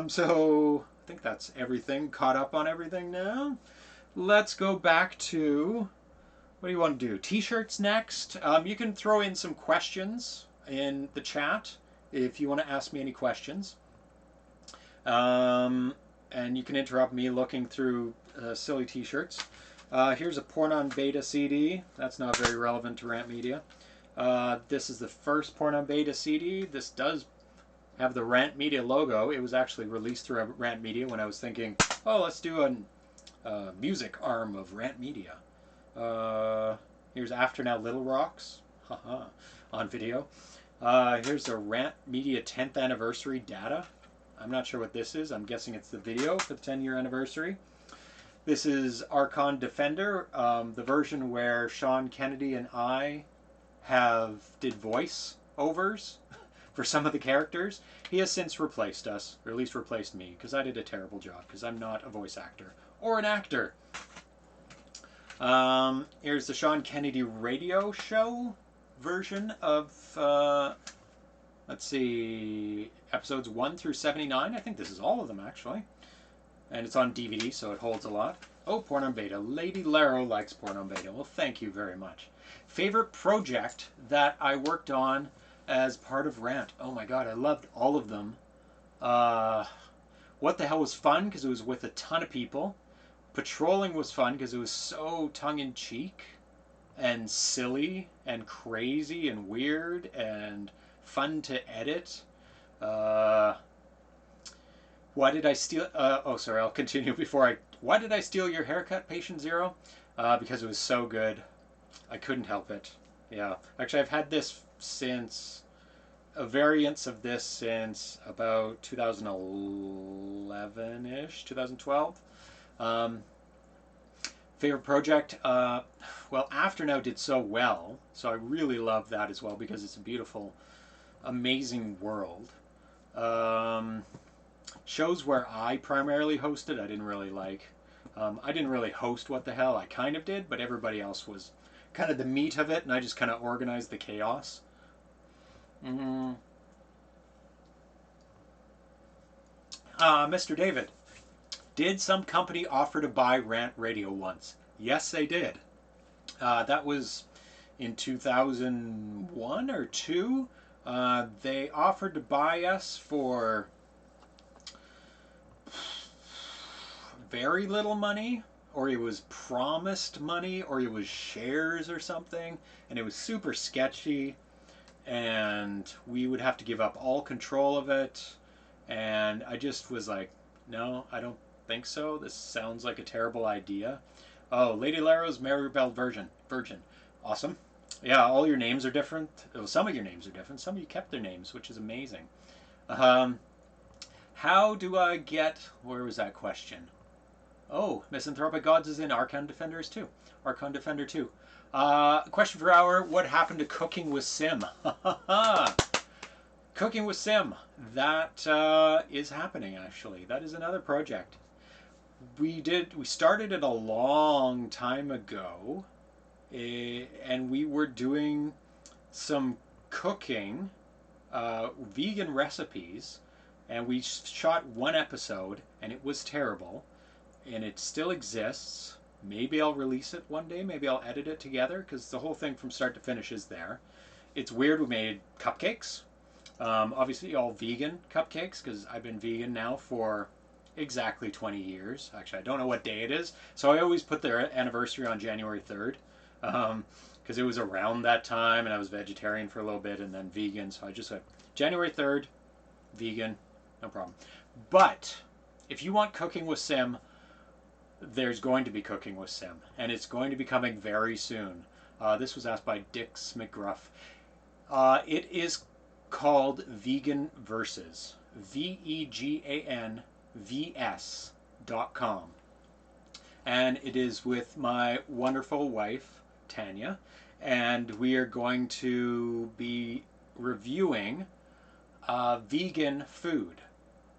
So, I think that's everything. Caught up on everything now. Let's go back to... What do you want to do? T-shirts next. You can throw in some questions in the chat if you want to ask me any questions. And you can interrupt me looking through silly T-shirts. Here's a porn on beta CD. That's not very relevant to RantMedia. This is the first porn on beta CD. This does have the RantMedia logo. It was actually released through RantMedia when I was thinking, oh, let's do a music arm of RantMedia. Here's After Now Little Rocks. Haha. On video. Here's the RantMedia 10th anniversary data. I'm not sure what this is. I'm guessing it's the video for the 10-year anniversary. This is Archon Defender, the version where Sean Kennedy and I did voice overs for some of the characters. He has since replaced us, or at least replaced me, because I did a terrible job, because I'm not a voice actor or an actor. Here's the Sean Kennedy radio show version of, let's see, episodes 1 through 79. I think this is all of them, actually. And it's on DVD, so it holds a lot. Oh, porn on beta. Lady Laro likes porn on beta. Well, thank you very much. Favorite project that I worked on as part of Rant. Oh my god, I loved all of them. What the Hell was fun, because it was with a ton of people. Patrolling was fun, because it was so tongue-in-cheek and silly and crazy and weird and fun to edit. Why did I steal... oh, sorry, I'll continue before I... Why did I steal your haircut, Patient Zero? Because it was so good. I couldn't help it. Yeah. Actually, I've had this since... A variance of this since about 2011-ish, 2012. Favorite project? Well, After Now did so well, so I really love that as well because it's a beautiful, amazing world. Shows where I primarily hosted, I didn't really like. I didn't really host What the Hell. I kind of did, but everybody else was kind of the meat of it, and I just kind of organized the chaos. Mr. David, did some company offer to buy RantRadio once? Yes, they did. That was in 2001 or 2. They offered to buy us for very little money, or it was promised money, or it was shares or something, and it was super sketchy, and we would have to give up all control of it, and I just was like, no, I don't think so. This sounds like a terrible idea. Oh, Lady Laro's Maribel Virgin. Awesome. Yeah, all your names are different. Oh, some of your names are different. Some of you kept their names, which is amazing. How do I get... Where was that question? Oh, Misanthropic Gods is in Archon Defenders too. Archon Defender 2. Question for hour. What happened to Cooking with Sim? Cooking with Sim. That is happening, actually. That is another project. We started it a long time ago, and we were doing some cooking, vegan recipes, and we shot one episode, and it was terrible, and it still exists. Maybe I'll release it one day, maybe I'll edit it together, because the whole thing from start to finish is there. It's weird. We made cupcakes, obviously all vegan cupcakes, because I've been vegan now for exactly 20 years. Actually, I don't know what day it is, so I always put their anniversary on January 3rd, because it was around that time, and I was vegetarian for a little bit, and then vegan, so I just said January 3rd, vegan, no problem. But if you want Cooking with Sim, there's going to be Cooking with Sim, and it's going to be coming very soon. This was asked by Dix McGruff. It is called Vegan Versus. VEGANVS.com. And it is with my wonderful wife, Tanya, and we are going to be reviewing vegan food.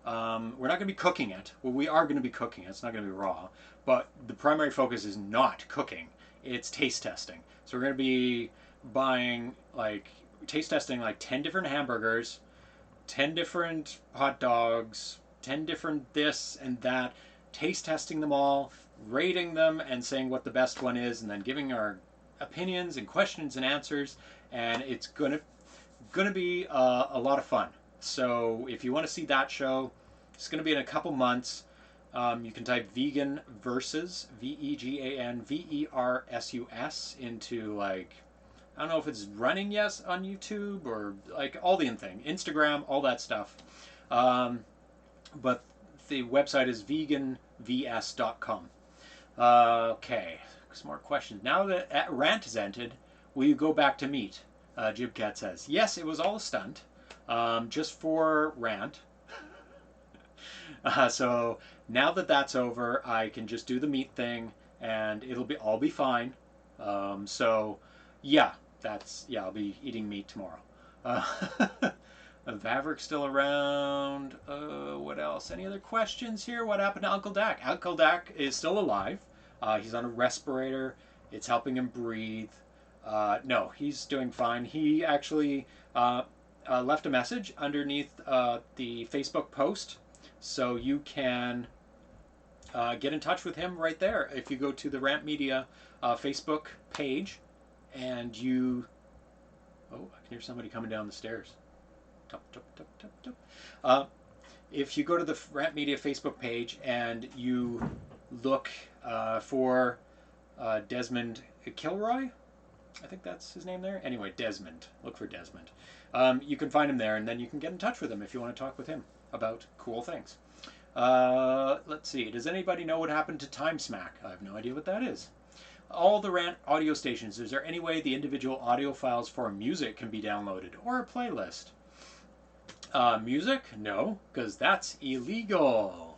We're not going to be cooking it. Well, we are going to be cooking it. It's not going to be raw. But the primary focus is not cooking. It's taste testing. So we're going to be taste testing 10 different hamburgers, 10 different hot dogs, 10 different this and that, taste testing them all, rating them and saying what the best one is, and then giving our opinions and questions and answers. And it's going to be a lot of fun. So if you want to see that show, it's going to be in a couple months. You can type vegan versus, vegan versus into like, I don't know if it's running yes on YouTube or like all the thing, Instagram, all that stuff. But the website is veganvs.com. Okay, some more questions. Now that Rant has ended, will you go back to meat? Jibcat says, yes, it was all a stunt, just for Rant. So now that that's over, I can just do the meat thing, and I'll be fine. So yeah, I'll be eating meat tomorrow. Vavrick's still around. What else? Any other questions here? What happened to Uncle Dak? Uncle Dak is still alive. He's on a respirator. It's helping him breathe. No, he's doing fine. He actually left a message underneath the Facebook post, so you can get in touch with him right there. If you go to the RantMedia Facebook page, and you... Oh, I can hear somebody coming down the stairs. If you go to the RantMedia Facebook page and you look for Desmond Kilroy, I think that's his name there. Anyway, Desmond. Look for Desmond. You can find him there, and then you can get in touch with him if you want to talk with him about cool things. Let's see. Does anybody know what happened to Time Smack? I have no idea what that is. All the Rant audio stations, is there any way the individual audio files for music can be downloaded, or a playlist? Music? No, because that's illegal.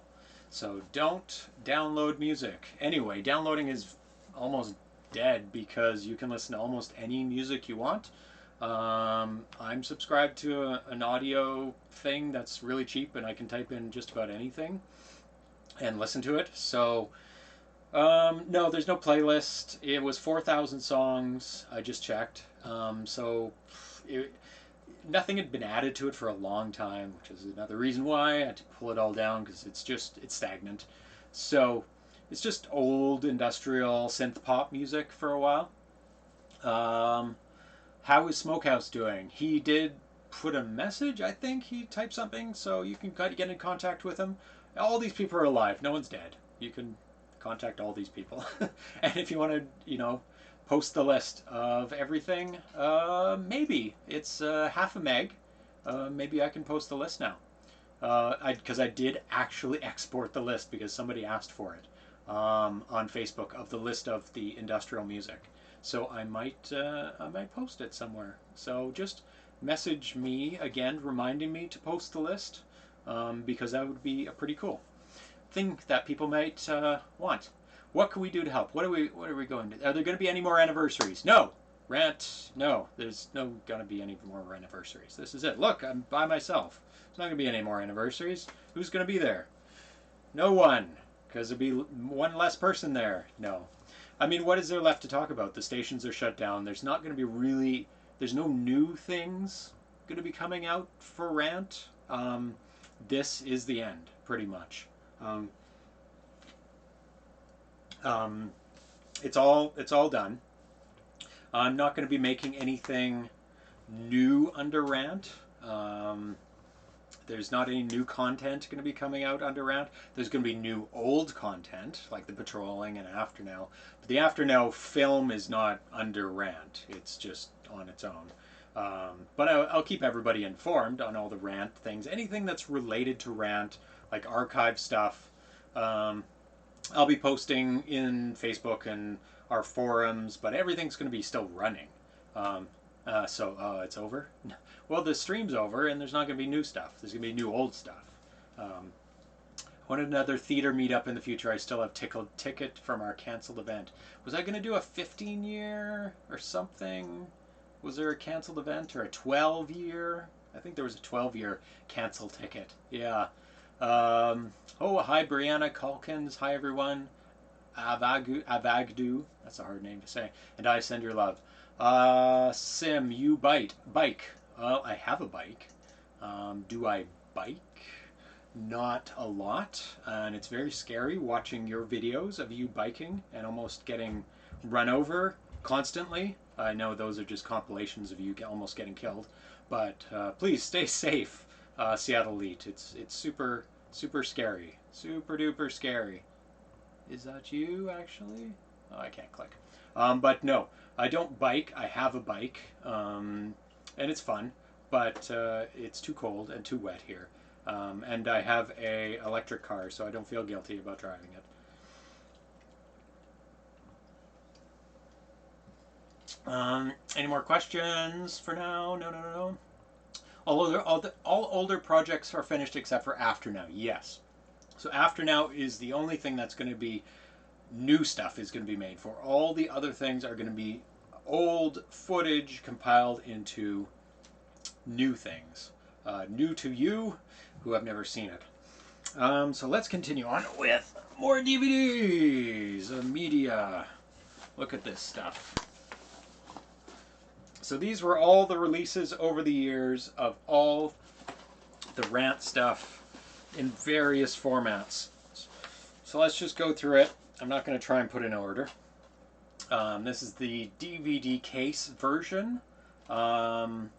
So don't download music. Anyway, downloading is almost dead because you can listen to almost any music you want. I'm subscribed to an audio thing that's really cheap, and I can type in just about anything and listen to it. So no, there's no playlist. It was 4,000 songs. I just checked. Nothing had been added to it for a long time, which is another reason why I had to pull it all down, because it's stagnant. So it's just old industrial synth pop music for a while. How is Smokehouse doing? He did put a message, I think he typed something, so you can get in contact with him. All these people are alive. No one's dead. You can contact all these people. And if you want to, post the list of everything, maybe. It's half a meg. Maybe I can post the list now. Because I did actually export the list because somebody asked for it on Facebook of the list of the industrial music. So I might post it somewhere. So just message me again, reminding me to post the list, because that would be a pretty cool thing that people might want. What can we do to help? What are we going to? Are there going to be any more anniversaries? No. Rant, no. There's no going to be any more anniversaries. This is it. Look, I'm by myself. There's not going to be any more anniversaries. Who's going to be there? No one. Because there'll be one less person there. No. I mean, what is there left to talk about? The stations are shut down. There's not going to be there's no new things going to be coming out for Rant. This is the end, pretty much. It's all done. I'm not going to be making anything new under Rant. There's not any new content going to be coming out under Rant. There's going to be new old content, like the patrolling and After Now. But the After Now film is not under Rant. It's just on its own. But I'll keep everybody informed on all the Rant things. Anything that's related to Rant, like archive stuff, I'll be posting in Facebook and our forums, but everything's going to be still running. It's over? Well, the stream's over, and there's not going to be new stuff. There's going to be new old stuff. I wanted another theater meetup in the future. I still have ticket from our canceled event. Was I going to do a 15-year or something? Was there a canceled event or a 12-year? I think there was a 12-year cancel ticket. Yeah. Hi, Brianna Calkins. Hi, everyone. Avagdu. That's a hard name to say. And I send your love. Sim, you bike. Well, I have a bike. Do I bike? Not a lot. And it's very scary watching your videos of you biking and almost getting run over constantly. I know those are just compilations of you almost getting killed. But please stay safe, Seattle Elite. It's super, super scary. Super duper scary. Is that you, actually? Oh, I can't click. But no, I don't bike. I have a bike, and it's fun, but it's too cold and too wet here. And I have a electric car, so I don't feel guilty about driving it. Any more questions for now? No. All older projects are finished except for After Now. Yes. So After Now is the only thing that's going to be new stuff is going to be made for. All the other things are going to be old footage compiled into new things. New to you who have never seen it. So let's continue on with more DVDs. Media. Look at this stuff. So these were all the releases over the years of all the Rant stuff in various formats. So let's just go through it. I'm not going to try and put in order. This is the DVD case version. And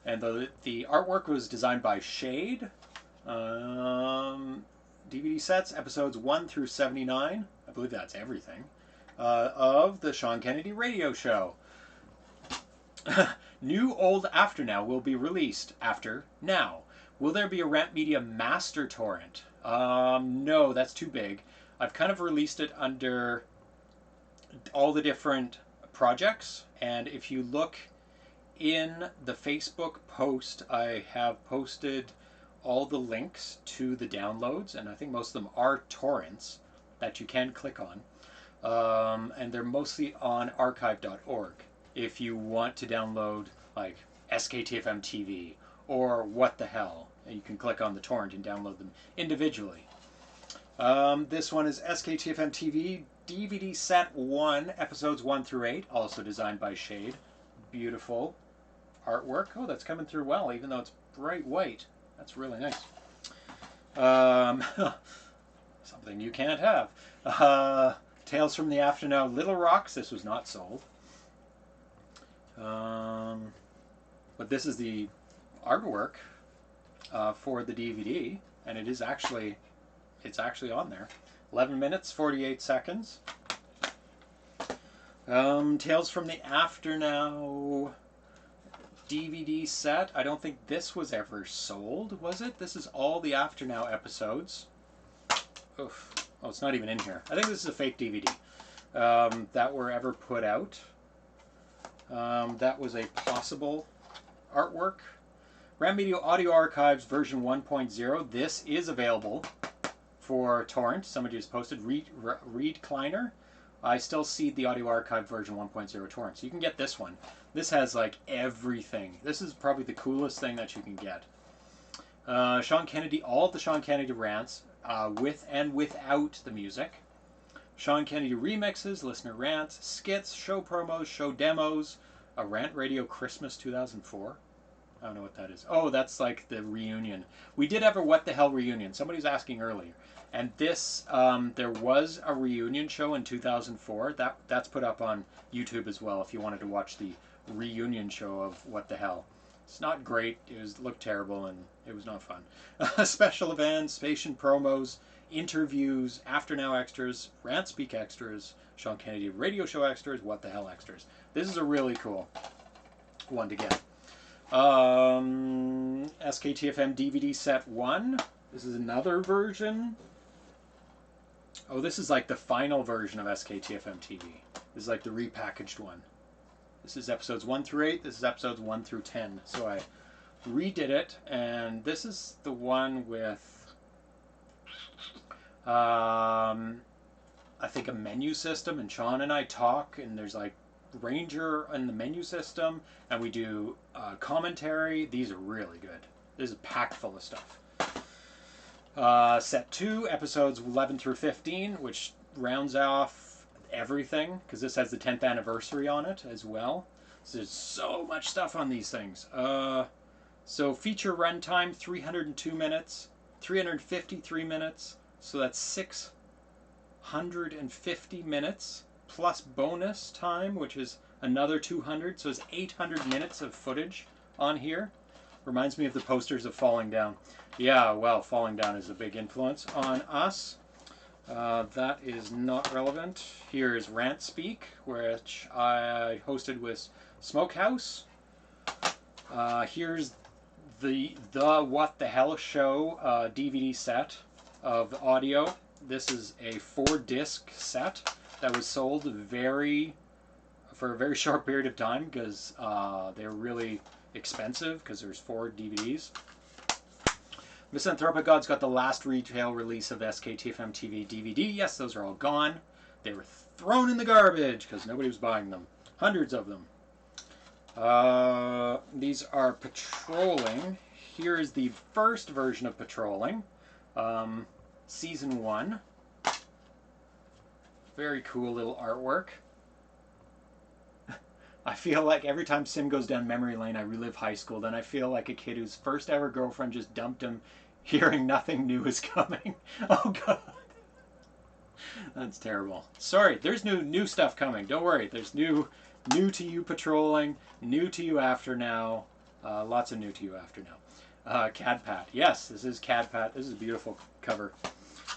the artwork was designed by Shade. DVD sets, episodes 1 through 79. I believe that's everything. Of the Sean Kennedy radio show. New Old After Now will be released after now. Will there be a RantMedia master torrent? No, that's too big. I've kind of released it under all the different projects, and if you look in the Facebook post, I have posted all the links to the downloads, and I think most of them are torrents that you can click on, and they're mostly on archive.org. If you want to download like SKTFM TV or What the Hell, you can click on the torrent and download them individually. This one is SKTFM TV DVD set 1, episodes 1 through 8, also designed by Shade. Beautiful artwork. Oh, that's coming through well, even though it's bright white. That's really nice. Something you can't have. Tales from the After Now, Little Rocks. This was not sold. But this is the artwork for the DVD, and it's actually on there. 11 minutes, 48 seconds. Tales from the After Now DVD set. I don't think this was ever sold, was it? This is all the After Now episodes. Oof. Oh, it's not even in here. I think this is a fake DVD that were ever put out. That was a possible artwork. RantMedia Audio Archives version 1.0. This is available for torrent. Somebody just posted. Reed Kleiner. I still see the Audio Archive version 1.0 torrent. So you can get this one. This has like everything. This is probably the coolest thing that you can get. Sean Kennedy, all of the Sean Kennedy rants with and without the music. Sean Kennedy remixes, listener rants, skits, show promos, show demos, a RantRadio Christmas 2004. I don't know what that is. Oh, that's like the reunion. We did have a What the Hell reunion. Somebody was asking earlier. And this, there was a reunion show in 2004. That's put up on YouTube as well if you wanted to watch the reunion show of What the Hell. It's not great. It looked terrible and it was not fun. Special events, station promos, interviews, After Now extras, Rant Speak extras, Sean Kennedy radio show extras, What the Hell extras. This is a really cool one to get. SKTFM DVD set 1. This is another version. Oh, this is like the final version of SKTFM TV. This is like the repackaged one. This is episodes 1 through 8. This is episodes 1 through 10. So I redid it, and this is the one with I think a menu system, and Sean and I talk, and there's like Ranger in the menu system, and we do commentary. These are really good. This is packed full of stuff. Set 2, episodes 11 through 15, which rounds off everything, because this has the 10th anniversary on it as well. So there's so much stuff on these things. So feature runtime, 302 minutes, 353 minutes, so that's 650 minutes, plus bonus time, which is another 200, so it's 800 minutes of footage on here. Reminds me of the posters of Falling Down. Yeah, well, Falling Down is a big influence on us. That is not relevant. Here is Rant Speak, which I hosted with Smokehouse. Here's the What the Hell Show DVD set of audio. This is a 4-disc set that was sold for a very short period of time because they were really expensive because there's 4 DVDs. Misanthropic Gods got the last retail release of SKTFM TV DVD. Yes, those are all gone. They were thrown in the garbage because nobody was buying them. Hundreds of them. These are Patrolling. Here is the first version of Patrolling. Season 1. Very cool little artwork. I feel like every time Sim goes down memory lane, I relive high school. Then I feel like a kid whose first ever girlfriend just dumped him, hearing nothing new is coming. Oh, God. That's terrible. Sorry, there's new stuff coming. Don't worry. There's new to you Patrolling, new to you After Now. Lots of new to you After Now. Cadpat. Yes, this is Cadpat. This is a beautiful cover.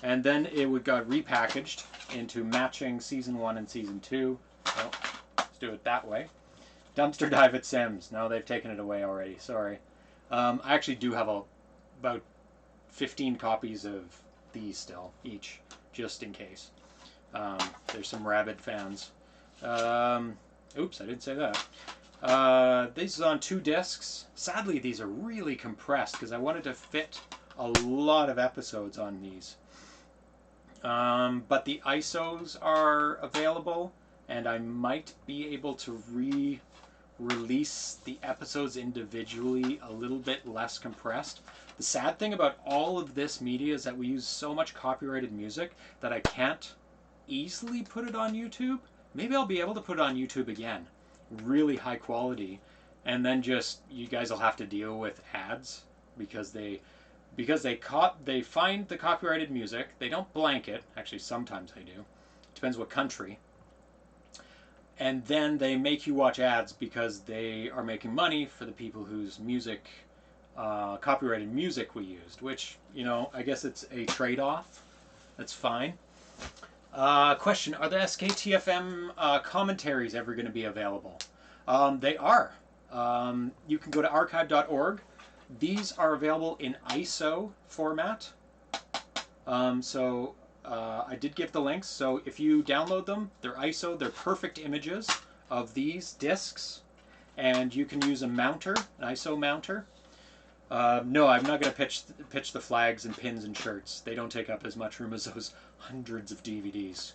And then it got repackaged into matching Season 1 and Season 2. Well, let's do it that way. Dumpster Dive at Sims. No, they've taken it away already. Sorry. I actually do have about 15 copies of these still, each, just in case. There's some rabid fans. Oops, I didn't say that. This is on 2 discs. Sadly, these are really compressed because I wanted to fit a lot of episodes on these. But the ISOs are available, and I might be able to re-release the episodes individually a little bit less compressed. The sad thing about all of this media is that we use so much copyrighted music that I can't easily put it on YouTube. Maybe I'll be able to put it on YouTube again, really high quality, and then just you guys will have to deal with ads because they find the copyrighted music. They don't blanket. Actually, sometimes they do. Depends what country. And then they make you watch ads because they are making money for the people whose music, copyrighted music we used, which, you know, I guess it's a trade-off. That's fine. Question, are the SKTFM commentaries ever going to be available? They are. You can go to archive.org. These are available in ISO format. I did give the links, so if you download them, they're ISO, they're perfect images of these discs, and you can use a mounter, an ISO mounter. No, I'm not going to pitch the flags and pins and shirts. They don't take up as much room as those hundreds of DVDs.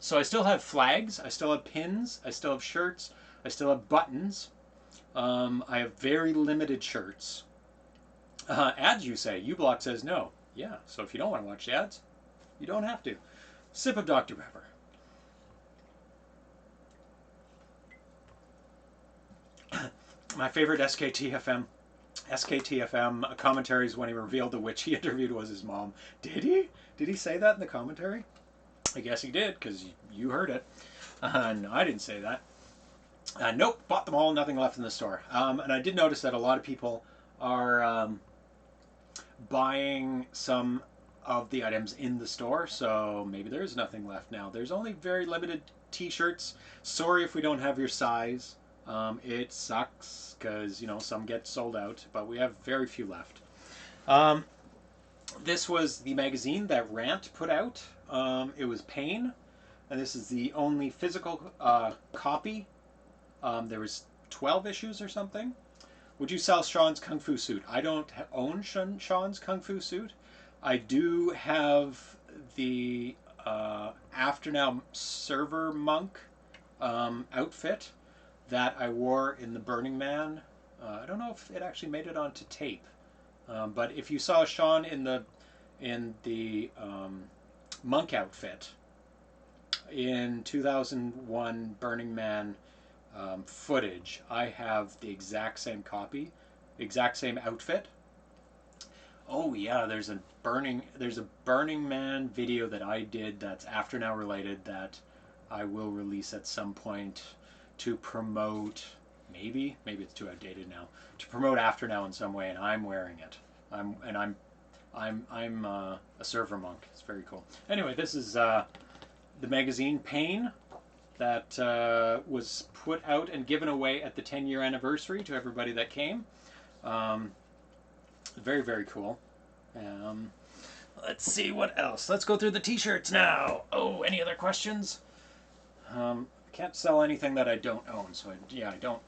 So I still have flags, I still have pins, I still have shirts, I still have buttons. I have very limited shirts. Ads, you say. uBlock says no. Yeah, so if you don't want to watch the ads, you don't have to. Sip of Dr. Pepper. My favorite SKTFM commentaries when he revealed the witch he interviewed was his mom. Did he? Did he say that in the commentary? I guess he did, because you heard it. No, I didn't say that. Nope, bought them all, nothing left in the store. And I did notice that a lot of people are buying some of the items in the store, so maybe there is nothing left now. There's only very limited t-shirts. Sorry if we don't have your size. It sucks, because, you know, some get sold out, but we have very few left. This was the magazine that Rant put out. It was Pain, and this is the only physical copy. There was 12 issues or something. Would you sell Sean's Kung Fu suit? I don't own Sean's Kung Fu suit. I do have the After Now server monk outfit that I wore in the Burning Man. I don't know if it actually made it onto tape. But if you saw Sean in the monk outfit in 2001 Burning Man footage, I have the exact same copy, exact same outfit. Oh yeah, there's a Burning Man video that I did that's After Now related that I will release at some point to promote maybe it's too outdated now, to promote After Now in some way, and I'm wearing it. I'm a server monk. It's very cool. Anyway, this is the magazine Pain that was put out and given away at the 10-year anniversary to everybody that came. Very, very cool. Let's see what else. Let's go through the t-shirts now. Oh, any other questions? Can't sell anything that I don't own, so I don't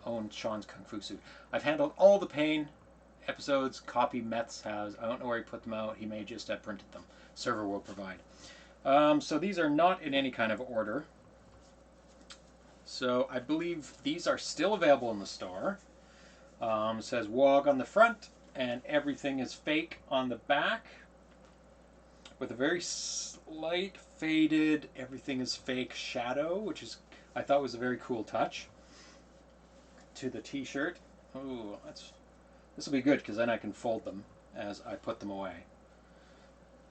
own Sean's Kung Fu suit. I've handled all the Pain episodes. Copy Metz has. I don't know where he put them out. He may just have printed them. Server will provide. So these are not in any kind of order. So I believe these are still available in the store. It says WOG on the front and everything is fake on the back, with a very slight faded everything is fake shadow, which is I thought was a very cool touch to the t-shirt. Oh, this will be good because then I can fold them as I put them away,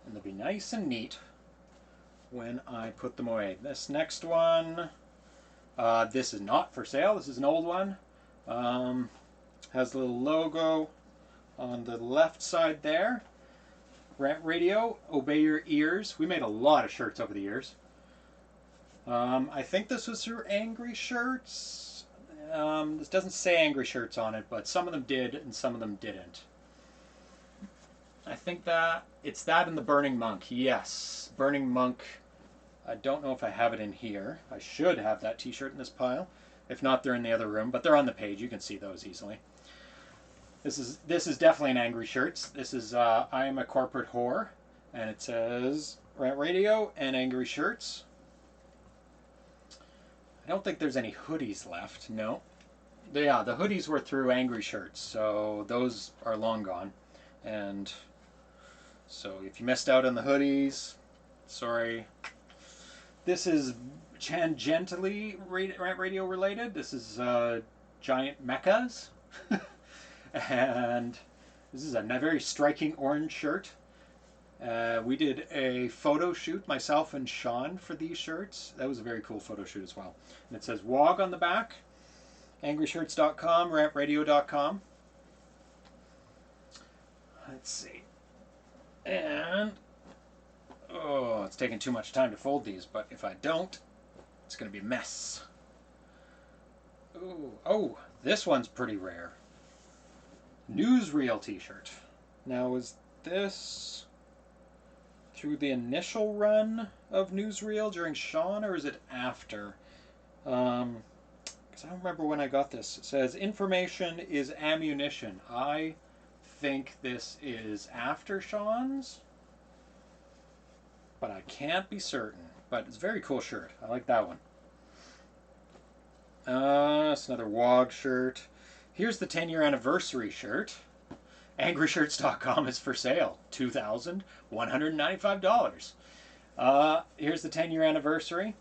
and they'll be nice and neat when I put them away. This next one, this is not for sale. This is an old one. Has a little logo on the left side there. Rant Radio, obey your ears. We made a lot of shirts over the years. I think this was for Angry Shirts. This doesn't say Angry Shirts on it, but some of them did and some of them didn't. I think that it's that in the Burning Monk. Yes, Burning Monk. I don't know if I have it in here. I should have that t-shirt in this pile. If not, they're in the other room, but they're on the page. You can see those easily. This is definitely an Angry Shirts. This is I Am a Corporate Whore, and it says Rant Radio and Angry Shirts. I don't think there's any hoodies left. No. Yeah, the hoodies were through Angry Shirts, so those are long gone. And so if you missed out on the hoodies, sorry. This is tangentially Rant Radio related. This is giant mechas. And this is a very striking orange shirt. We did a photo shoot, myself and Sean, for these shirts. That was a very cool photo shoot as well. And it says WOG on the back, angryshirts.com, rantradio.com. Let's see. And, oh, it's taking too much time to fold these, but if I don't, it's going to be a mess. Ooh. Oh, this one's pretty rare. Newsreel t-shirt. Now, is this through the initial run of Newsreel during Sean, or is it after? Because I don't remember when I got this. It says, information is ammunition. I think this is after Sean's, but I can't be certain. But it's a very cool shirt. I like that one. It's another WOG shirt. Here's the 10-year anniversary shirt. AngryShirts.com is for sale. $2,195. Here's the 10-year anniversary.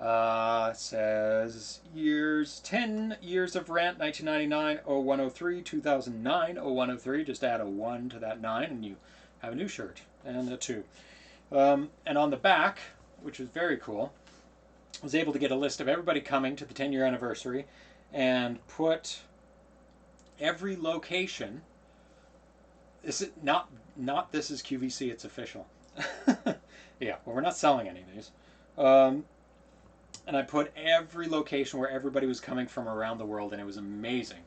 It says 10 years of Rant, 1999, 0103, 2009, 0103. Just add a 1 to that 9 and you have a new shirt and a 2. And on the back, which is very cool, I was able to get a list of everybody coming to the 10-year anniversary and put every location. This is not this is QVC, it's official. Yeah, well, we're not selling any of these. And I put every location where everybody was coming from around the world, and it was amazing.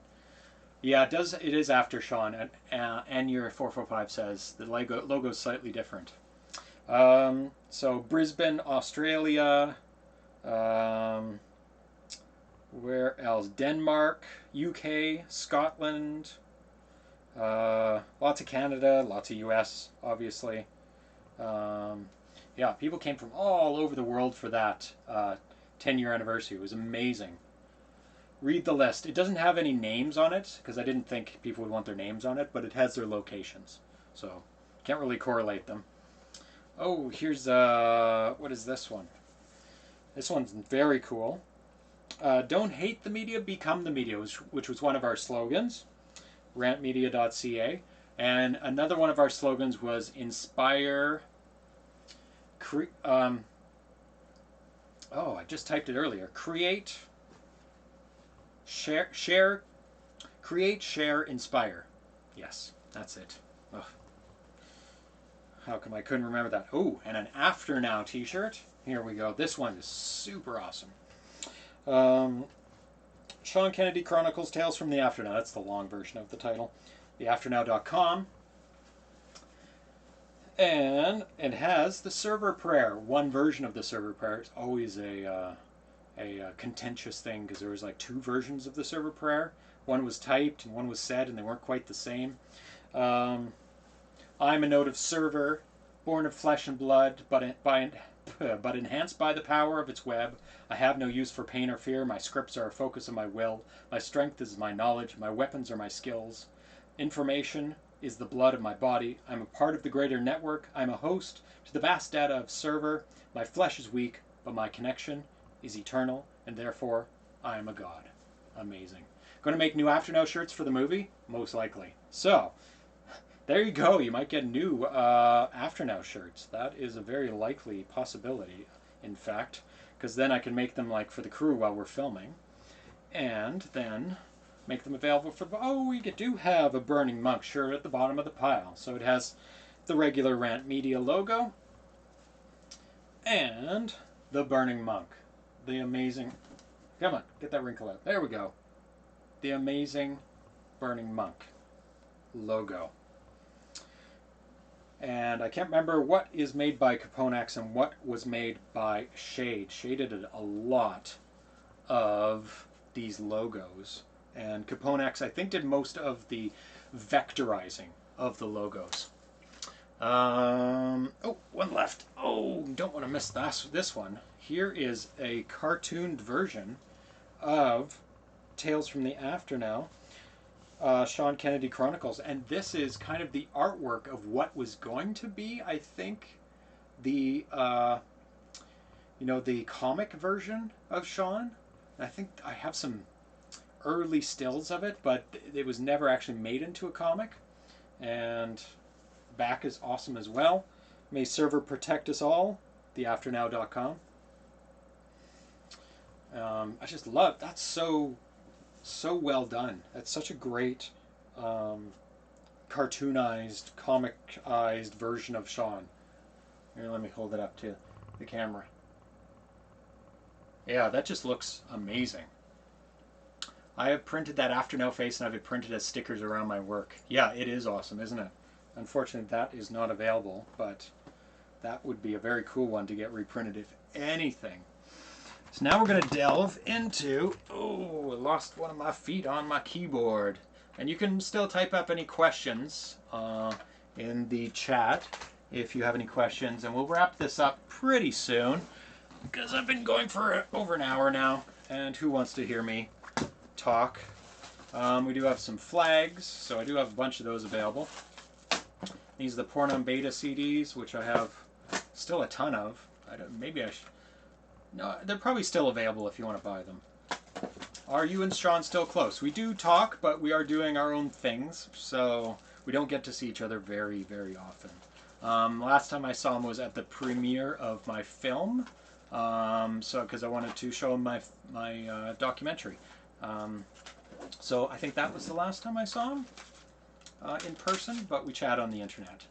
Yeah, it is after Sean, and your 445 says the logo is slightly different. So Brisbane, Australia, where else? Denmark, UK, Scotland, lots of Canada, lots of US, obviously. Yeah, people came from all over the world for that 10-year anniversary. It was amazing. Read the list. It doesn't have any names on it, because I didn't think people would want their names on it, but it has their locations. So, can't really correlate them. Oh, here's, what is this one? This one's very cool. Don't hate the media, become the media, which was one of our slogans. RantMedia.ca. And another one of our slogans was inspire... I just typed it earlier. Create share, create, share, inspire. Yes, that's it. Ugh. How come I couldn't remember that? Oh, and an After Now t-shirt. Here we go. This one is super awesome. Sean Kennedy Chronicles Tales from the After Now. That's the long version of the title. theafternow.com. And it has the server prayer. One version of the server prayer. It's always a contentious thing because there was like two versions of the server prayer. One was typed and one was said, and they weren't quite the same. I'm a note server, born of flesh and blood, but enhanced by the power of its web. I have no use for pain or fear. My scripts are a focus of my will. My strength is my knowledge. My weapons are my skills. Information is the blood of my body. I'm a part of the greater network. I'm a host to the vast data of server. My flesh is weak, but my connection is eternal, and therefore I am a god. Amazing. Going to make new After Now shirts for the movie? Most likely. So, there you go. You might get new After Now shirts. That is a very likely possibility, in fact, because then I can make them like for the crew while we're filming, and then make them available for... Oh, we do have a Burning Monk shirt at the bottom of the pile. So it has the regular RantMedia logo and the Burning Monk. The amazing... Come on, get that wrinkle out. There we go. The amazing Burning Monk logo. And I can't remember what is made by Caponax and what was made by Shade. Shade did a lot of these logos. And Caponax, I think, did most of the vectorizing of the logos. Oh, one left. Oh, don't want to miss this one. Here is a cartooned version of Tales from the After Now, Sean Kennedy Chronicles. And this is kind of the artwork of what was going to be, I think, the, the comic version of Sean. I think I have some early stills of it, but it was never actually made into a comic. And back is awesome as well. May server protect us all. theafternow.com. I just love that's so well done. That's such a great cartoonized, comicized version of Sean. Here, let me hold it up to the camera. Yeah, that just looks amazing. I have printed that After Now face, and I have it printed as stickers around my work. Yeah, it is awesome, isn't it? Unfortunately, that is not available, but that would be a very cool one to get reprinted, if anything. So now we're going to delve into... Oh, I lost one of my feet on my keyboard. And you can still type up any questions in the chat if you have any questions. And we'll wrap this up pretty soon, because I've been going for over an hour now. And who wants to hear me talk? We do have some flags, so I do have a bunch of those available. These are the Porn on Beta CDs, which I have still a ton of. Maybe I should... No, they're probably still available if you want to buy them. Are you and Sean still close? We do talk, but we are doing our own things, so we don't get to see each other very, very often. Last time I saw him was at the premiere of my film, because I wanted to show him my documentary. So I think that was the last time I saw him in person, but we chat on the internet.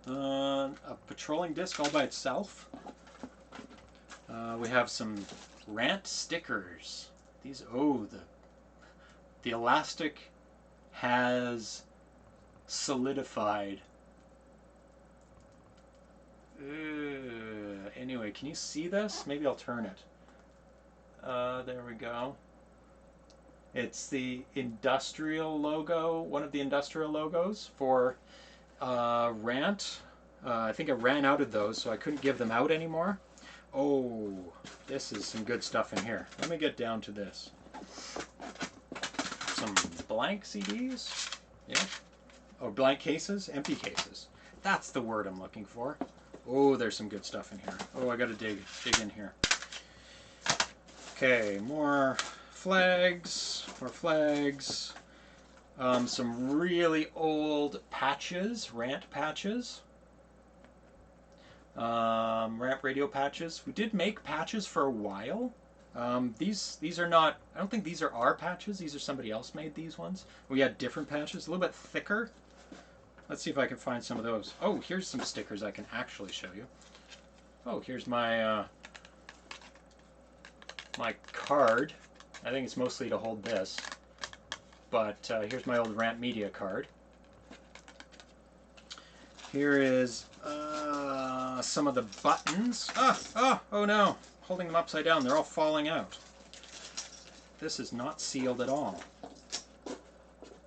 A patrolling disc all by itself. We have some Rant stickers. These, the elastic has solidified. Anyway, can you see this? Maybe I'll turn it. There we go. It's the industrial logo, one of the industrial logos for Rant. I think I ran out of those, so I couldn't give them out anymore. Oh, this is some good stuff in here. Let me get down to this. Some blank CDs? Yeah. Oh, blank cases? Empty cases. That's the word I'm looking for. Oh, there's some good stuff in here. Oh, I gotta dig in here. Okay, more flags. More flags. Some really old patches, Rant patches. Rant radio patches. We did make patches for a while. These are not, I don't think these are our patches. These are somebody else made these ones. We had different patches, a little bit thicker. Let's see if I can find some of those. Oh, here's some stickers I can actually show you. Oh, here's my my card. I think it's mostly to hold this. But here's my old RantMedia card. Here is some of the buttons. Oh no, holding them upside down. They're all falling out. This is not sealed at all.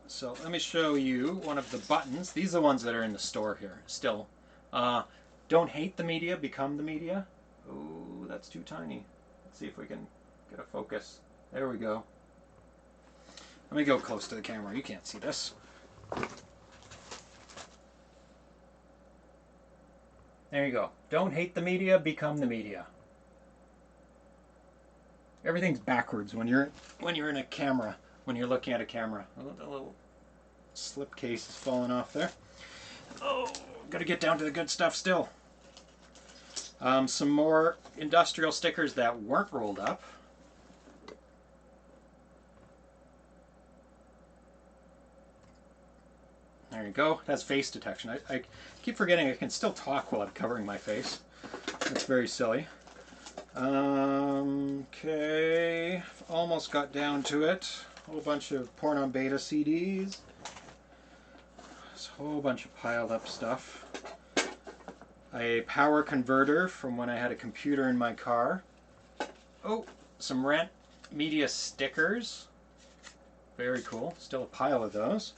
So let me show you one of the buttons. These are the ones that are in the store here still. Don't hate the media, become the media. Oh, that's too tiny. Let's see if we can get a focus. There we go. Let me go close to the camera. You can't see this. There you go. Don't hate the media, become the media. Everything's backwards when you're in a camera, when you're looking at a camera. The little slip case is falling off there. Oh, gotta get down to the good stuff still. Some more industrial stickers that weren't rolled up. There you go. It has face detection. I keep forgetting I can still talk while I'm covering my face. That's very silly. Okay, almost got down to it. A whole bunch of porn on beta CDs. There's a whole bunch of piled up stuff. A power converter from when I had a computer in my car. Oh, some RantMedia stickers. Very cool. Still a pile of those.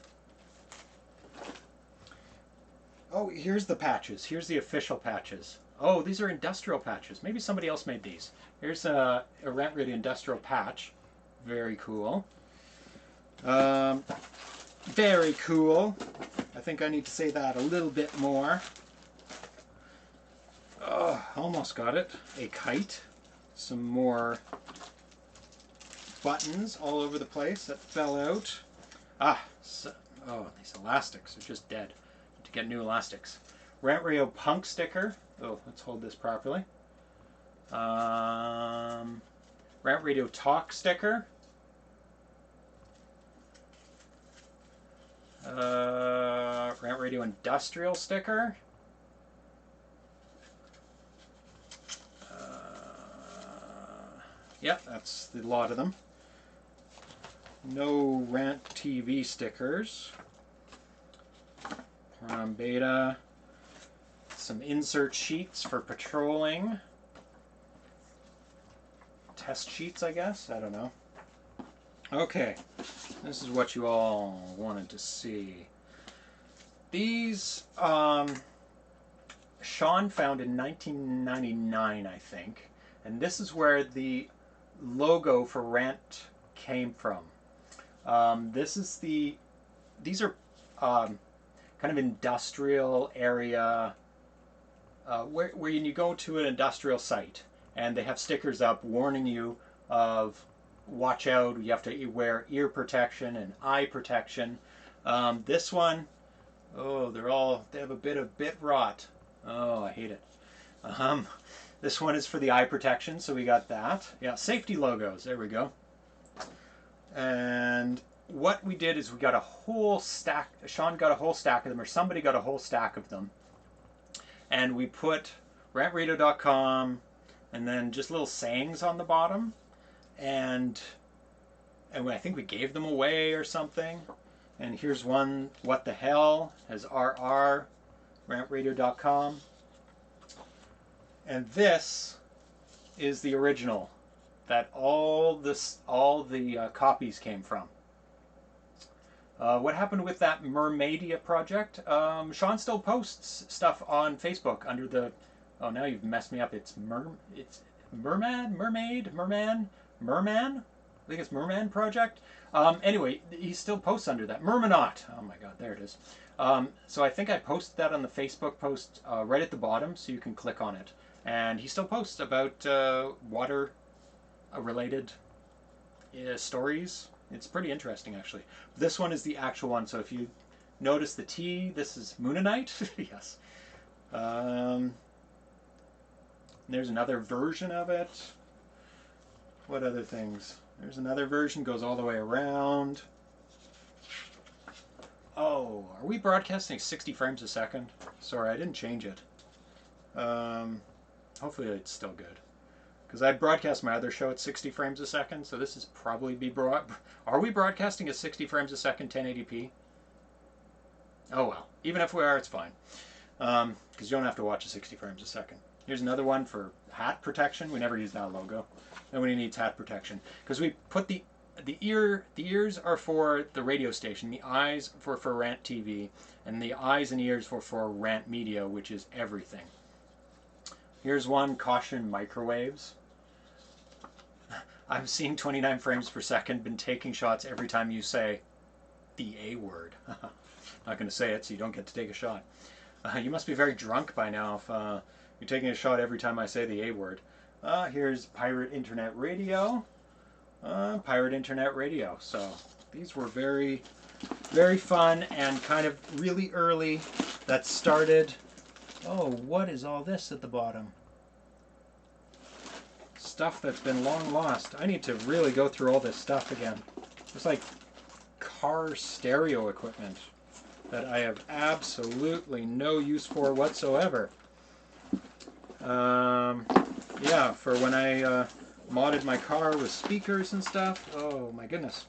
Oh, here's the patches. Here's the official patches. Oh, these are industrial patches. Maybe somebody else made these. Here's a RantRadio industrial patch. Very cool. Very cool. I think I need to say that a little bit more. Oh, almost got it. A kite. Some more buttons all over the place that fell out. Oh, these elastics are just dead. To get new elastics. RantRadio Punk sticker. Oh, let's hold this properly. RantRadio Talk sticker. RantRadio Industrial sticker. Yep, that's the lot of them. No Rant TV stickers. Beta. Some insert sheets for patrolling. Test sheets, I guess? I don't know. Okay, this is what you all wanted to see. These, Sean found in 1999, I think. And this is where the logo for Rant came from. These are kind of industrial area where you go to an industrial site and they have stickers up warning you of watch out, you have to wear ear protection and eye protection. This one, oh, they have a bit of bit rot. Oh, I hate it. This one is for the eye protection, so we got that. Yeah, safety logos, there we go. And what we did is we got a whole stack, Sean got a whole stack of them, or somebody got a whole stack of them. And we put RantRadio.com and then just little sayings on the bottom. And I think we gave them away or something. And here's one, what the hell, has RR, RantRadio.com. And this is the original that all the copies came from. What happened with that Memorbilia project? Sean still posts stuff on Facebook under the... Oh, now you've messed me up. It's Merman? I think it's Merman Project. Anyway, he still posts under that. Mermanaut. Oh my god, there it is. So I think I posted that on the Facebook post right at the bottom, so you can click on it. And he still posts about water-related stories. It's pretty interesting, actually. This one is the actual one, so if you notice the T, this is Moonanite. Yes. There's another version of it. What other things? There's another version, goes all the way around. Oh, are we broadcasting 60 frames a second? Sorry, I didn't change it. Hopefully it's still good. Because I broadcast my other show at 60 frames a second, so this is probably Are we broadcasting at 60 frames a second, 1080p? Oh well, even if we are, it's fine. Because you don't have to watch at 60 frames a second. Here's another one for hat protection. We never use that logo. Nobody needs hat protection. Because we put the ears are for the radio station, the eyes for Rant TV, and the eyes and ears for RantMedia, which is everything. Here's one, caution microwaves. I'm seeing 29 frames per second, been taking shots every time you say the A word. Not going to say it, so you don't get to take a shot. You must be very drunk by now if you're taking a shot every time I say the A word. Here's Pirate Internet Radio. Pirate Internet Radio. So these were very, very fun and kind of really early. That started... Oh, what is all this at the bottom? Stuff that's been long lost. I need to really go through all this stuff again. It's like car stereo equipment that I have absolutely no use for whatsoever. Yeah, for when I modded my car with speakers and stuff. Oh my goodness.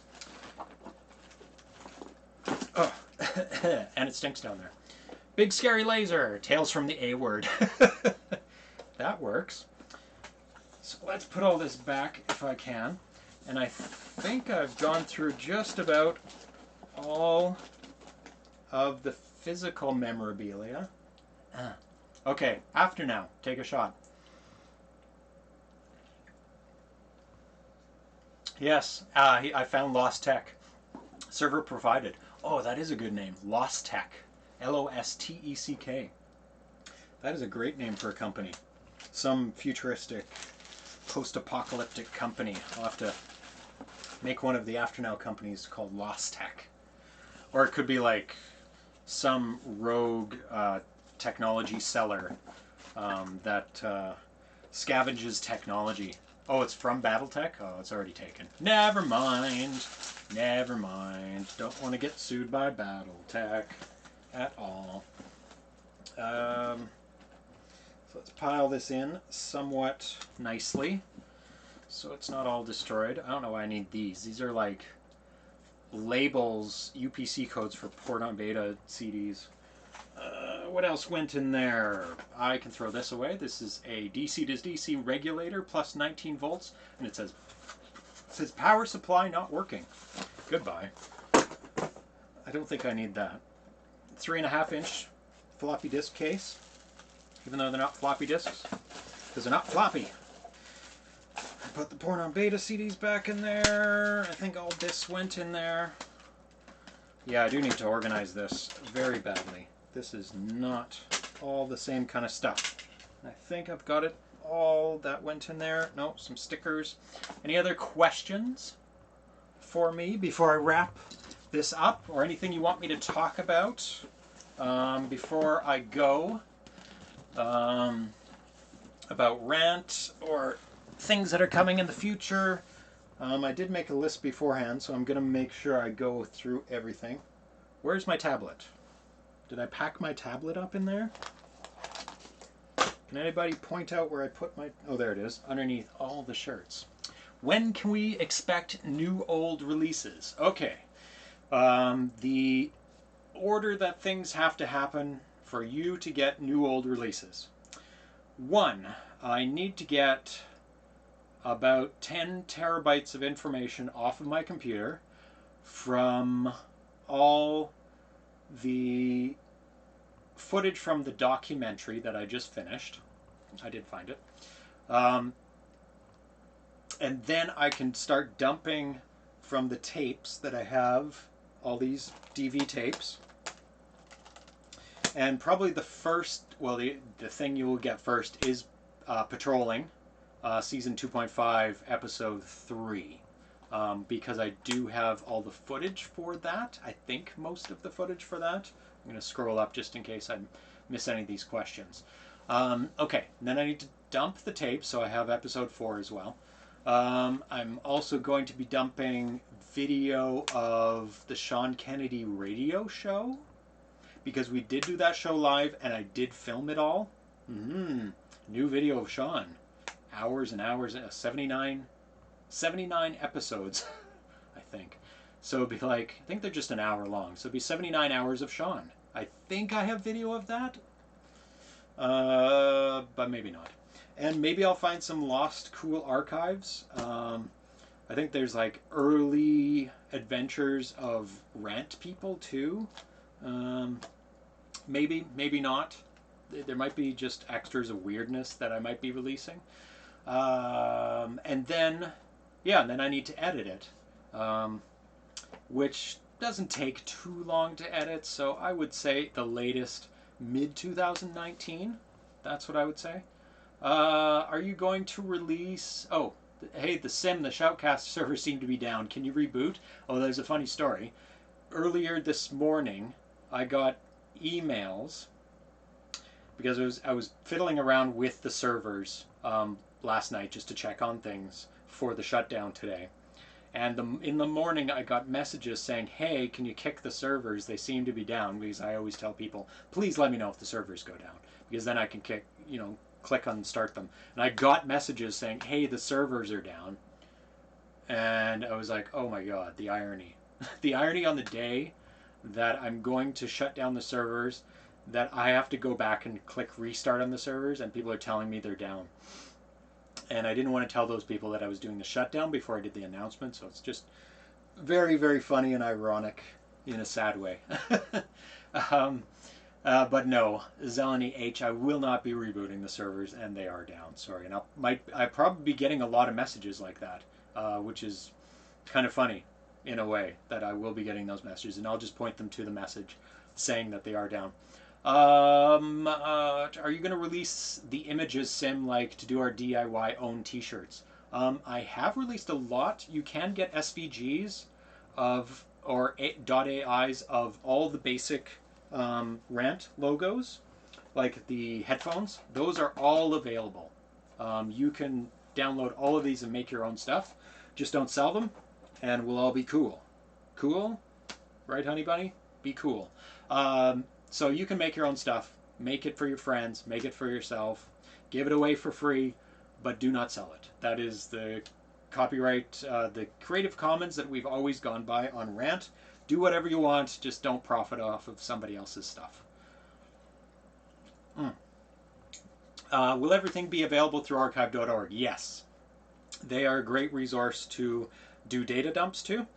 Oh, and it stinks down there. Big scary laser, Tales from the A word. That works. So let's put all this back if I can. And I think I've gone through just about all of the physical memorabilia. Okay, after now, take a shot. Yes, I found Lost Tech. Server provided. Oh, that is a good name. Lost Tech. L-O-S-T-E-C-K. That is a great name for a company. Some futuristic, post-apocalyptic company. I'll have to make one of the After Now companies called Lost Tech. Or it could be like some rogue technology seller that scavenges technology. Oh, it's from Battletech? Oh, it's already taken. Never mind. Never mind. Don't want to get sued by Battletech at all. So let's pile this in somewhat nicely so it's not all destroyed. I don't know why I need these. These are like labels, UPC codes for port on beta CDs. What else went in there? I can throw this away. This is a DC to DC regulator plus 19 volts, and it says power supply not working. Goodbye. I don't think I need that. 3.5-inch floppy disk case, even though they're not floppy disks, because they're not floppy. I put the porn on beta CDs back in there. I think all this went in there. Yeah, I do need to organize this very badly. This is not all the same kind of stuff. I think I've got it all that went in there. No, some stickers. Any other questions for me before I wrap this up, or anything you want me to talk about before I go about Rant or things that are coming in the future? I did make a list beforehand, so I'm going to make sure I go through everything. Where's my tablet? Did I pack my tablet up in there? Can anybody point out where I put my... Oh, there it is, underneath all the shirts. When can we expect new old releases? Okay. The order that things have to happen for you to get new old releases. 1, I need to get about 10 terabytes of information off of my computer from all the footage from the documentary that I just finished. I did find it. And then I can start dumping from the tapes that I have, all these DV tapes. And probably the first, well, the thing you will get first is Patrolling, Season 2.5, Episode 3. Because I do have all the footage for that. I think most of the footage for that. I'm going to scroll up just in case I miss any of these questions. Okay, then I need to dump the tape, so I have Episode 4 as well. I'm also going to be dumping video of the Sean Kennedy radio show, because we did do that show live and I did film it all. New video of Sean. Hours and hours, 79 episodes, I think. So it'd be like, I think they're just an hour long. So it'd be 79 hours of Sean. I think I have video of that. But maybe not. And maybe I'll find some lost cool archives. I think there's like early adventures of Rant people too. Maybe not. There might be just extras of weirdness that I might be releasing. And then I need to edit it, which doesn't take too long to edit. So I would say the latest mid-2019. That's what I would say. Are you going to release... Oh, hey, the Shoutcast server seemed to be down. Can you reboot? Oh, there's a funny story. Earlier this morning, I got emails because I was fiddling around with the servers last night just to check on things for the shutdown today. And in the morning, I got messages saying, hey, can you kick the servers? They seem to be down, because I always tell people, please let me know if the servers go down, because then I can click on start them. And I got messages saying, hey, the servers are down. And I was like, oh my God, the irony. The irony on the day that I'm going to shut down the servers, that I have to go back and click restart on the servers, and people are telling me they're down. And I didn't want to tell those people that I was doing the shutdown before I did the announcement, so it's just very, very funny and ironic in a sad way. But no, Zeleny H, I will not be rebooting the servers, and they are down. Sorry, and I'll probably be getting a lot of messages like that, which is kind of funny in a way that I will be getting those messages, and I'll just point them to the message saying that they are down. Are you going to release the images sim like to do our DIY own t-shirts? I have released a lot. You can get SVGs or .AIs of all the basic Rant logos, like the headphones. Those are all available. You can download all of these and make your own stuff. Just don't sell them, and we'll all be cool. Cool? Right, honey bunny? Be cool. So you can make your own stuff. Make it for your friends. Make it for yourself. Give it away for free, but do not sell it. That is the copyright, the Creative Commons that we've always gone by on Rant. Do whatever you want, just don't profit off of somebody else's stuff. Will everything be available through archive.org? Yes. They are a great resource to do data dumps to,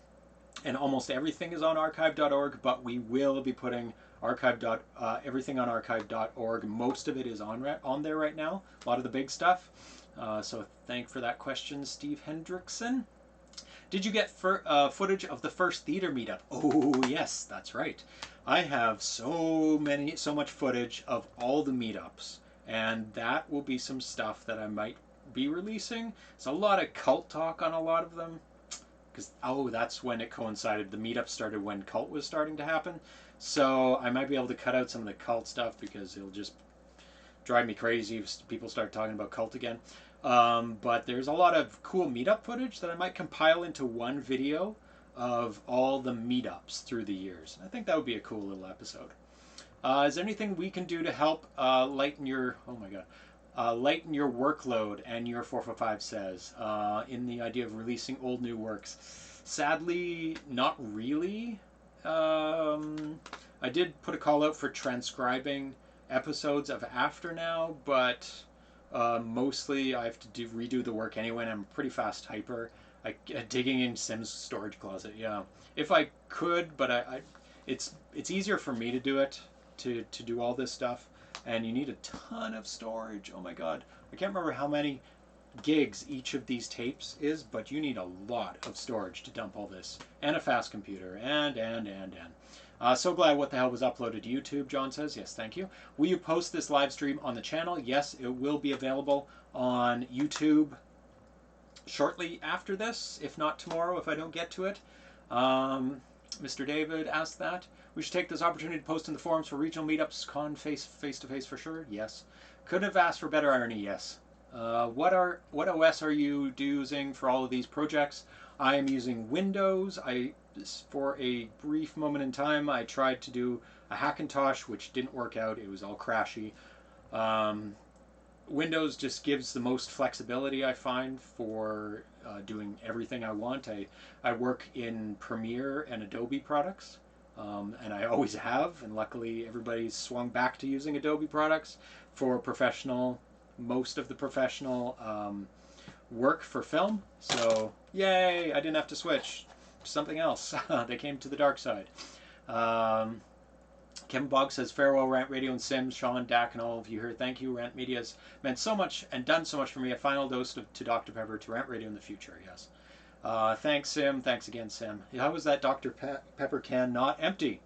and almost everything is on archive.org, but we will be putting everything on archive.org. Most of it is on there right now, a lot of the big stuff. So thank for that question, Steve Hendrickson. Did you get footage of the first theater meetup? Oh, yes, that's right. I have so much footage of all the meetups, and that will be some stuff that I might be releasing. It's a lot of cult talk on a lot of them, because, that's when it coincided. The meetup started when cult was starting to happen. So I might be able to cut out some of the cult stuff, because it'll just drive me crazy if people start talking about cult again. But there's a lot of cool meetup footage that I might compile into one video of all the meetups through the years. I think that would be a cool little episode. Is there anything we can do to help lighten your workload? And your 445 says, in the idea of releasing old new works. Sadly, not really. I did put a call out for transcribing episodes of After Now, but mostly I have to redo the work anyway, and I'm a pretty fast typer. Digging in Sim's storage closet, yeah. If I could, but it's easier for me to do it, to do all this stuff, and you need a ton of storage. Oh my God, I can't remember how many gigs each of these tapes is, but you need a lot of storage to dump all this, and a fast computer, and. So glad What the Hell was uploaded to YouTube, John says. Yes, thank you. Will you post this live stream on the channel? Yes, it will be available on YouTube shortly after this, if not tomorrow if I don't get to it. Mr. David asked that. We should take this opportunity to post in the forums for regional meetups, face-to-face for sure. Yes. Could have asked for better irony. Yes. What OS are you using for all of these projects? I am using Windows. For a brief moment in time, I tried to do a Hackintosh, which didn't work out. It was all crashy. Windows just gives the most flexibility, I find, for doing everything I want. I work in Premiere and Adobe products, and I always have, and luckily everybody's swung back to using Adobe products for most of the professional work for film. So, yay, I didn't have to switch to something else. They came to the dark side. Kevin Bogg says, farewell, Rant Radio and Sims, Sean, Dak, and all of you here. Thank you. Rant Media has meant so much and done so much for me. A final dose to Dr. Pepper, to Rant Radio in the future, yes. Thanks, Sim. Thanks again, Sim. How was that Dr. Pepper can not empty?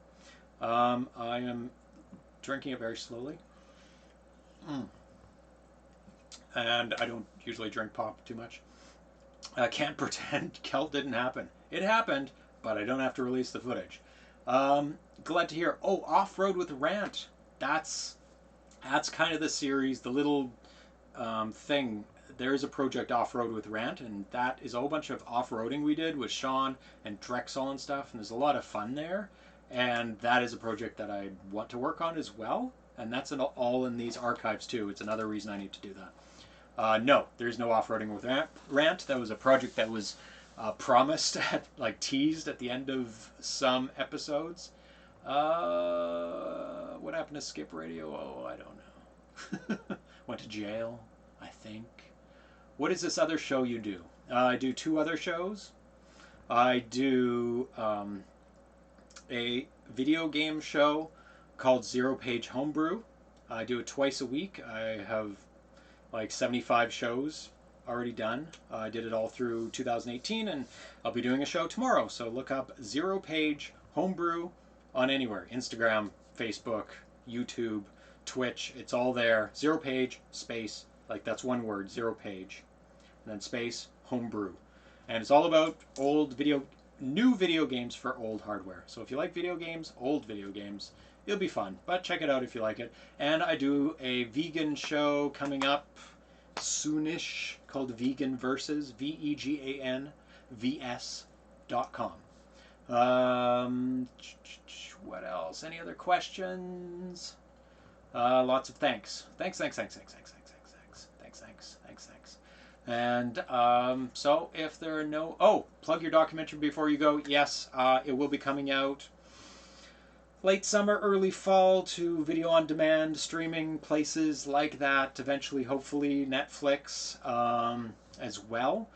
I am drinking it very slowly. And I don't usually drink pop too much. I can't pretend Kelt didn't happen. It happened, but I don't have to release the footage. Glad to hear. Oh, Off-Road with Rant. That's kind of the series, the little thing. There's a project Off-Road with Rant, and that is a whole bunch of off-roading we did with Sean and Drexel and stuff, and there's a lot of fun there. And that is a project that I want to work on as well, and that's all in these archives too. It's another reason I need to do that. No, there's no Off-Roading with Rant. That was a project that was promised, teased at the end of some episodes. What happened to Skip Radio? Oh, I don't know. Went to jail, I think. What is this other show you do? I do 2 other shows. I do a video game show called Zero Page Homebrew. I do it twice a week. I have 75 shows already done. I did it all through 2018, and I'll be doing a show tomorrow. So look up Zero Page Homebrew on anywhere. Instagram, Facebook, YouTube, Twitch. It's all there. Zero Page, space, that's one word, Zero Page. And then space, Homebrew. And it's all about new video games for old hardware. So if you like video games, old video games, it'll be fun. But check it out if you like it. And I do a vegan show coming up soonish called Vegan Versus, VEGAN VS.com. What else? Any other questions? Lots of thanks. Thanks. And so if there are no... Oh, plug your documentary before you go. Yes, it will be coming out late summer, early fall to video on demand, streaming places like that. Eventually, hopefully, Netflix as well.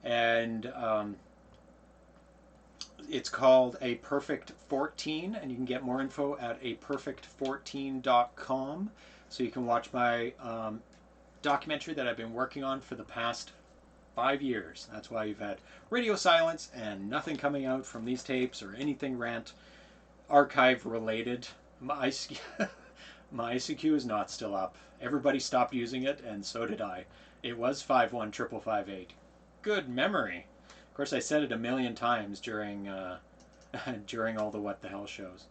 And it's called A Perfect 14, and you can get more info at aperfect14.com. So you can watch my documentary that I've been working on for the past 5 years. That's why you've had radio silence and nothing coming out from these tapes or anything Rant archive related. My ICQ is not still up. Everybody stopped using it, and so did I. It was 5155558. Good memory. Of course, I said it a million times during during all the What the Hell shows.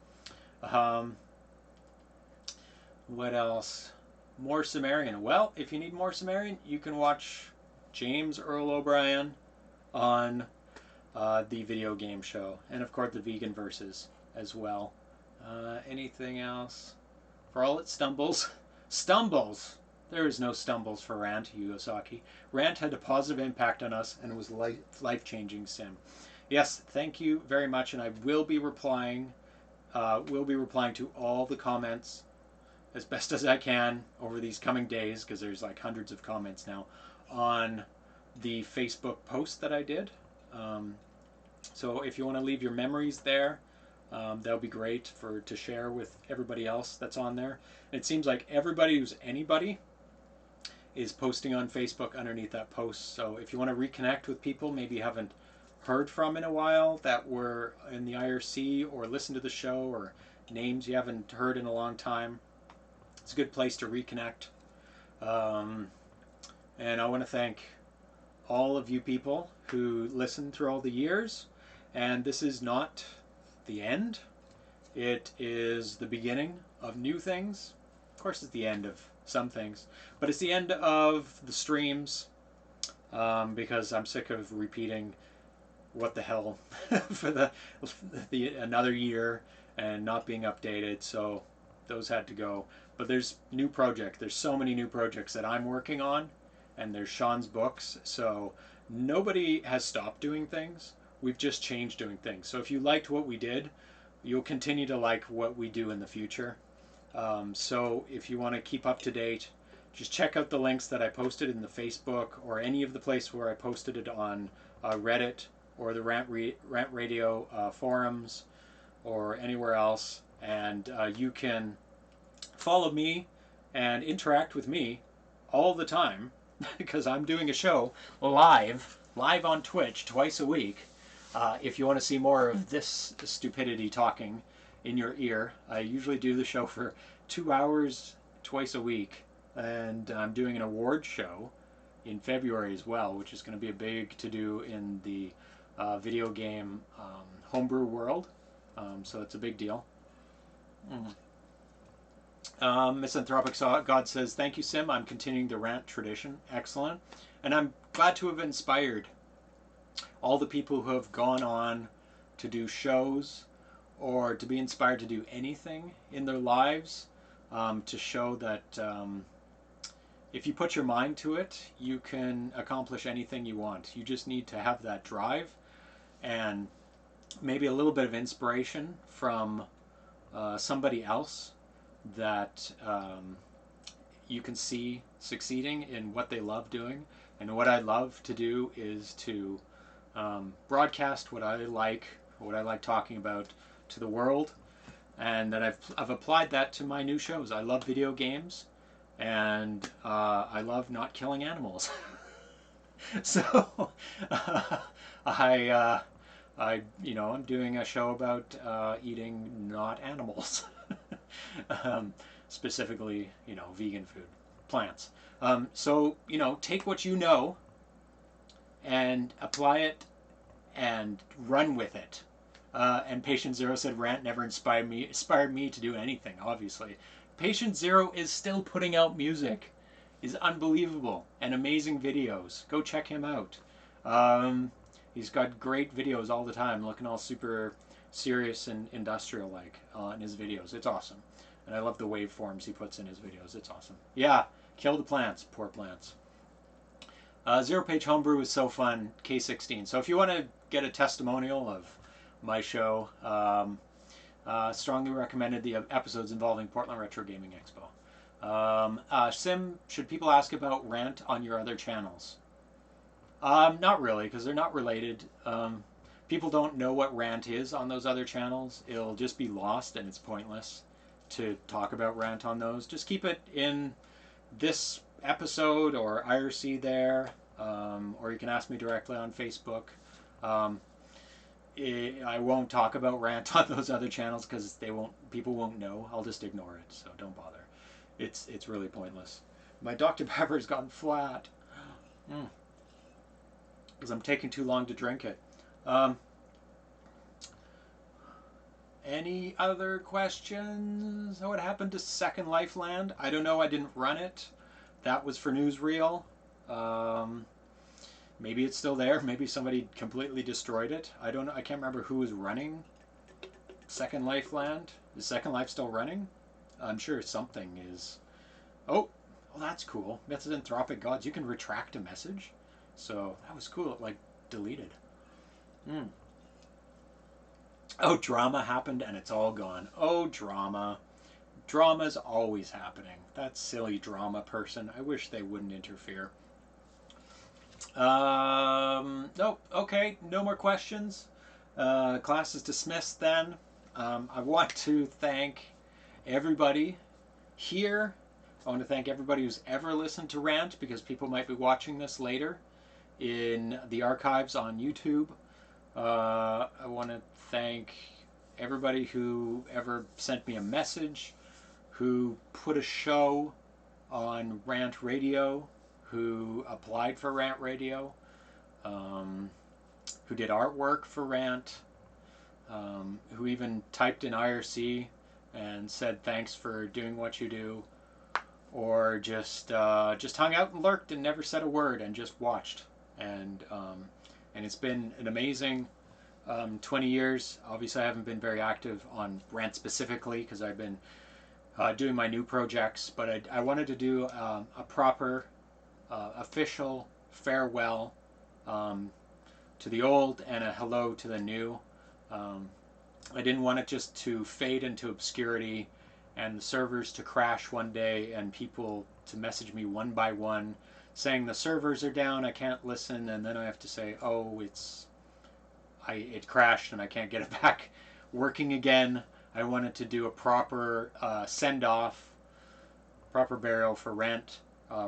What else? More Cimmerian. Well, if you need more Cimmerian, you can watch James Earl O'Brien on the video game show, and of course the Vegan Versus as well. Anything else? For all its stumbles. There is no stumbles for Rant, Yugosaki. Rant had a positive impact on us, and it was life-changing, Sim. Yes, thank you very much, and I will be replying. To all the comments as best as I can over these coming days, because there's hundreds of comments now on the Facebook post that I did. So if you want to leave your memories there, that'll be great to share with everybody else that's on there. And it seems like everybody who's anybody is posting on Facebook underneath that post. So if you want to reconnect with people maybe you haven't heard from in a while that were in the IRC, or listen to the show, or names you haven't heard in a long time, it's a good place to reconnect. And I want to thank all of you people who listened through all the years. And this is not the end. It is the beginning of new things. Of course, it's the end of some things. But it's the end of the streams because I'm sick of repeating what the hell for the another year and not being updated. So those had to go. But there's new projects. There's so many new projects that I'm working on, and there's Sean's books. So nobody has stopped doing things. We've just changed doing things. So if you liked what we did, you'll continue to like what we do in the future. So if you want to keep up to date, just check out the links that I posted in the Facebook or any of the places where I posted it on Reddit or the RantRadio forums or anywhere else. And you can follow me and interact with me all the time because I'm doing a show live on Twitch twice a week. If you want to see more of this stupidity talking in your ear, I usually do the show for 2 hours twice a week, and I'm doing an award show in February as well, which is going to be a big to-do in the video game homebrew world, so it's a big deal. Misanthropic God says, thank you, Sim. I'm continuing the rant tradition. Excellent. And I'm glad to have inspired all the people who have gone on to do shows or to be inspired to do anything in their lives, to show that if you put your mind to it, you can accomplish anything you want. You just need to have that drive and maybe a little bit of inspiration from somebody else that you can see succeeding in what they love doing. And what I love to do is to broadcast what I like talking about to the world, and that I've applied that to my new shows. I love video games, and I love not killing animals. So I'm doing a show about eating not animals, specifically vegan food, plants. So take what you know and apply it and run with it. And Patient Zero said Rant never inspired me to do anything, obviously. Patient Zero is still putting out music. Is unbelievable and amazing videos. Go check him out. He's got great videos all the time, looking all super serious and industrial like in his videos. It's awesome. And I love the waveforms he puts in his videos. It's awesome. Yeah, kill the plants. Poor plants. Zero Page Homebrew is so fun. K16. So if you want to get a testimonial of my show, strongly recommended the episodes involving Portland Retro Gaming Expo. Sim, should people ask about Rant on your other channels? Not really, because they're not related. People don't know what Rant is on those other channels. It'll just be lost and it's pointless to talk about Rant on those. Just keep it in this episode or IRC there, or you can ask me directly on Facebook. I won't talk about Rant on those other channels because people won't know. I'll just ignore it, so don't bother. It's really pointless. My Dr. Pepper's gone flat because I'm taking too long to drink it. Any other questions? What happened to Second Lifeland? I don't know. I didn't run it. That was for newsreel. Maybe it's still there. Maybe somebody completely destroyed it. I don't know. I can't remember who was running Second Lifeland. Is Second Life still running? I'm sure something is. Oh, that's cool. Misanthropic Gods. You can retract a message. So that was cool. It deleted. Oh, drama happened and it's all gone. Oh, drama. Drama's always happening. That silly drama person. I wish they wouldn't interfere. Nope. Okay. No more questions. Class is dismissed then. I want to thank everybody here. I want to thank everybody who's ever listened to Rant, because people might be watching this later in the archives on YouTube. I want to thank everybody who ever sent me a message, who put a show on RantRadio, who applied for RantRadio, who did artwork for Rant, who even typed in IRC and said thanks for doing what you do. or just hung out and lurked and never said a word and just watched. And it's been an amazing 20 years. Obviously, I haven't been very active on Rant specifically because I've been doing my new projects, but I wanted to do a proper official farewell to the old and a hello to the new. I didn't want it just to fade into obscurity and the servers to crash one day and people to message me one by one saying the servers are down, I can't listen, and then I have to say, oh, it crashed and I can't get it back working again. I wanted to do a proper send-off, proper burial for Rant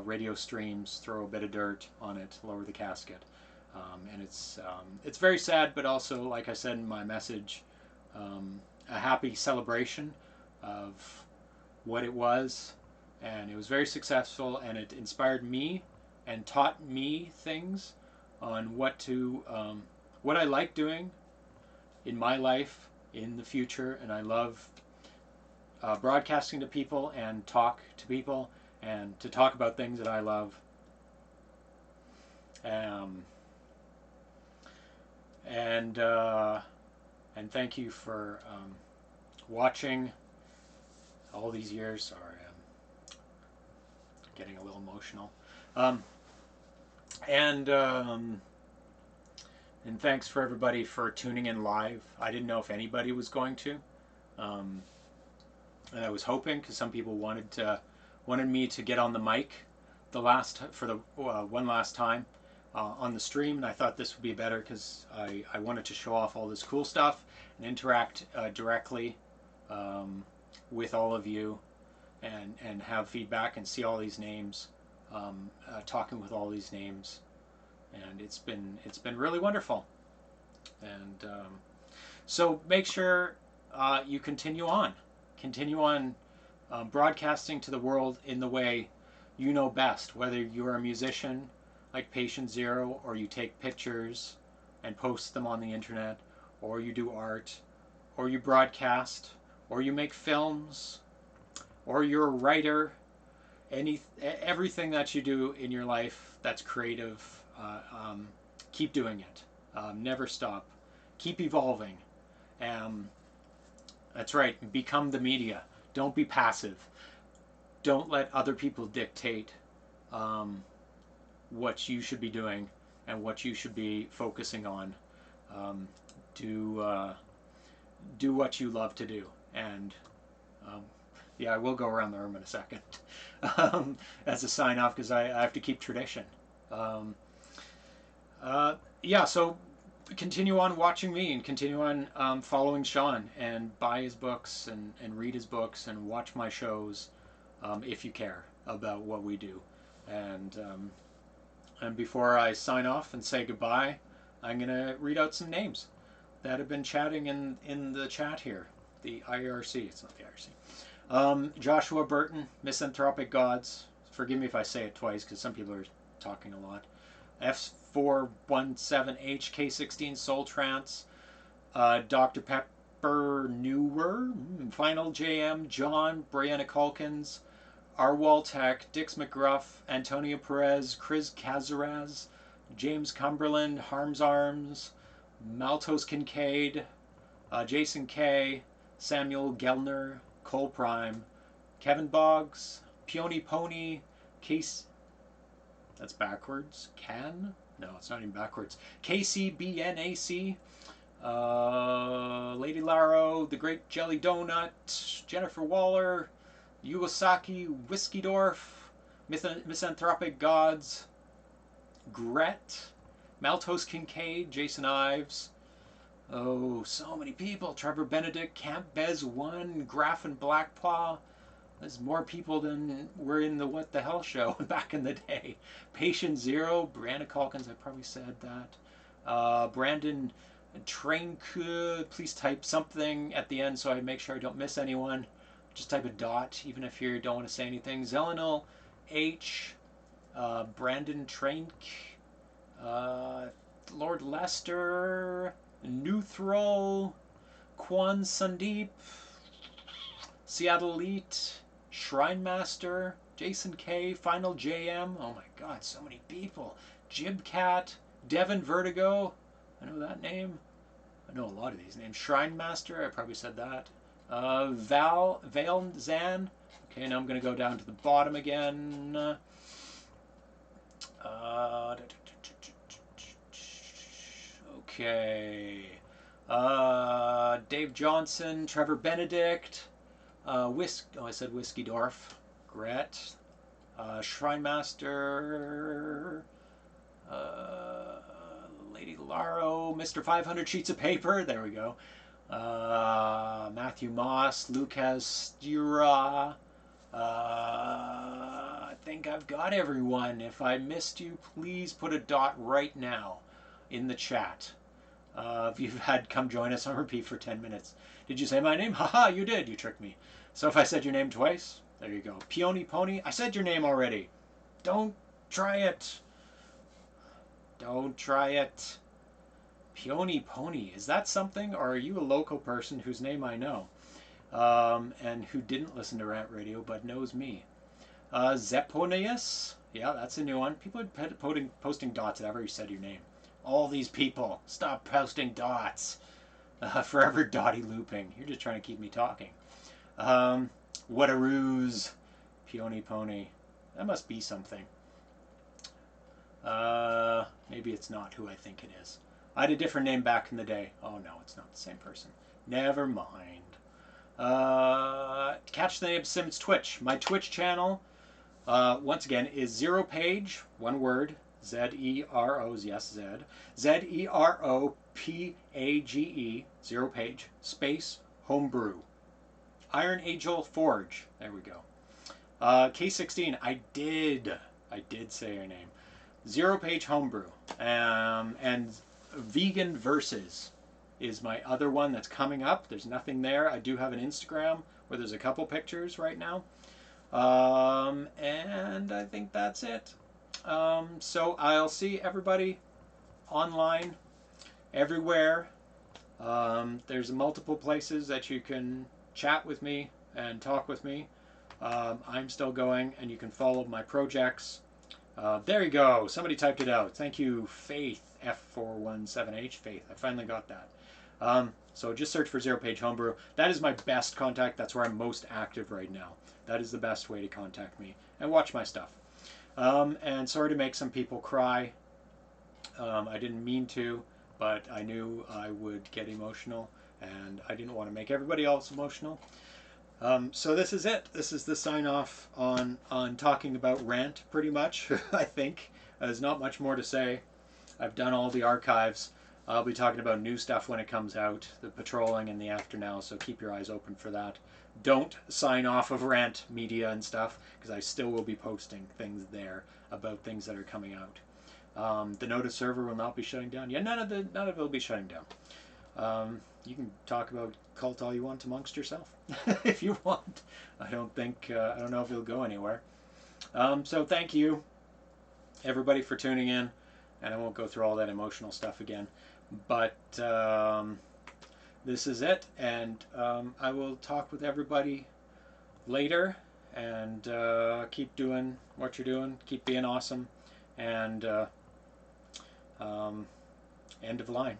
radio streams, throw a bit of dirt on it, lower the casket. And it's very sad, but also, like I said in my message, a happy celebration of what it was. And it was very successful, and it inspired me and taught me things on what I like doing in my life in the future. And I love broadcasting to people and talk to people and to talk about things that I love. And thank you for watching all these years. Sorry, I'm getting a little emotional. And thanks for everybody for tuning in live. I didn't know if anybody was going to. And I was hoping, because some people wanted me to get on the mic for the one last time on the stream, and I thought this would be better because I wanted to show off all this cool stuff and interact directly with all of you and have feedback and see all these names, talking with all these names, and it's been really wonderful. And so make sure you continue on broadcasting to the world in the way you know best, whether you're a musician like Patient Zero, or you take pictures and post them on the internet, or you do art, or you broadcast, or you make films, or you're a writer. Everything that you do in your life that's creative, keep doing it. Never stop. Keep evolving. That's right. Become the media. Don't be passive. Don't let other people dictate what you should be doing and what you should be focusing on. Do what you love to do. And yeah, I will go around the room in a second as a sign off, because I have to keep tradition. Yeah, so continue on watching me and continue on following Sean and buy his books and read his books and watch my shows if you care about what we do. And before I sign off and say goodbye, I'm going to read out some names that have been chatting in the chat here. The IRC, it's not the IRC. Joshua Burton, Misanthropic Gods. Forgive me if I say it twice because some people are talking a lot. F417H, K16 Soul Trance. Dr. Pepper Newer, Final JM, John, Brianna Calkins, Arwal Tech, Dix McGruff, Antonio Perez, Chris Cazaraz, James Cumberland, Harms Arms, Maltos Kincaid, Jason K, Samuel Gellner, Cole Prime, Kevin Boggs, Peony Pony, Case. That's backwards. No, it's not even backwards. KCBNAC, Lady Laro, The Great Jelly Donut, Jennifer Waller, Yugasaki, Whiskydorf, Misanthropic Gods, Gret, Maltos Kincaid, Jason Ives. Oh, so many people. Trevor Benedict, Camp Bez 1, Graff and Blackpaw. There's more people than were in the What the Hell show back in the day. Patient Zero, Brianna Calkins, I probably said that. Brandon Train, please type something at the end so I make sure I don't miss anyone. Just type a dot, even if you don't want to say anything. Zelenil H, Brandon Trank, Lord Lester, Nuthrol, Quan Sandeep, Seattle Elite, Shrine Master, Jason K, Final JM. Oh my God, so many people. Jibcat, Devon Vertigo. I know that name. I know a lot of these names. Shrine Master, I probably said that. Vale Zan. Okay, now I'm going to go down to the bottom again. Okay. Dave Johnson, Trevor Benedict, I said Whiskey Dorf, Gret, Shrine Master, Lady Laro, Mr. 500 Sheets of Paper, there we go. Matthew Moss, Lucas Stira. I think I've got everyone. If I missed you, please put a dot right now in the chat. If you've had come join us on repeat for 10 minutes. Did you say my name? Haha, you did. You tricked me. So if I said your name twice, there you go. Peony Pony, I said your name already. Don't try it. Don't try it. Peony Pony, is that something, or are you a local person whose name I know? And who didn't listen to Rant Radio but knows me? Zeponius, yeah, that's a new one. People are posting dots at every said your name. All these people, stop posting dots. Forever dotty looping. You're just trying to keep me talking. What a ruse. Peony Pony. That must be something. Maybe it's not who I think it is. I had a different name back in the day. Oh no, it's not the same person. Never mind. Catch the name Sims Twitch. My Twitch channel, once again, is Zero Page, one word, Z-E-R-O, yes, Z, Z-E-R-O-P-A-G-E, Zero Page, space, Homebrew. Iron Angel Forge, there we go. K16, I did say your name. Zero Page Homebrew, and Vegan Versus is my other one that's coming up. There's nothing there. I do have an Instagram where there's a couple pictures right now. And I think that's it. So I'll see everybody online, everywhere. There's multiple places that you can chat with me and talk with me. I'm still going, and you can follow my projects. There you go. Somebody typed it out. Thank you, Faith, F417H, Faith. I finally got that. So just search for Zero Page Homebrew. That is my best contact. That's where I'm most active right now. That is the best way to contact me and watch my stuff. And sorry to make some people cry. I didn't mean to, but I knew I would get emotional, and I didn't want to make everybody else emotional. So this is it. This is the sign off on talking about Rant, pretty much. I think there's not much more to say. I've done all the archives. I'll be talking about new stuff when it comes out, the patrolling and the after now, so keep your eyes open for that. Don't sign off of RantMedia and stuff, because I still will be posting things there about things that are coming out. The Notice server will not be shutting down. Yeah, none of it will be shutting down. You can talk about cult all you want amongst yourself, if you want. I don't know if it'll go anywhere. So thank you, everybody, for tuning in, and I won't go through all that emotional stuff again. But this is it, and I will talk with everybody later, and keep doing what you're doing, keep being awesome, and end of line.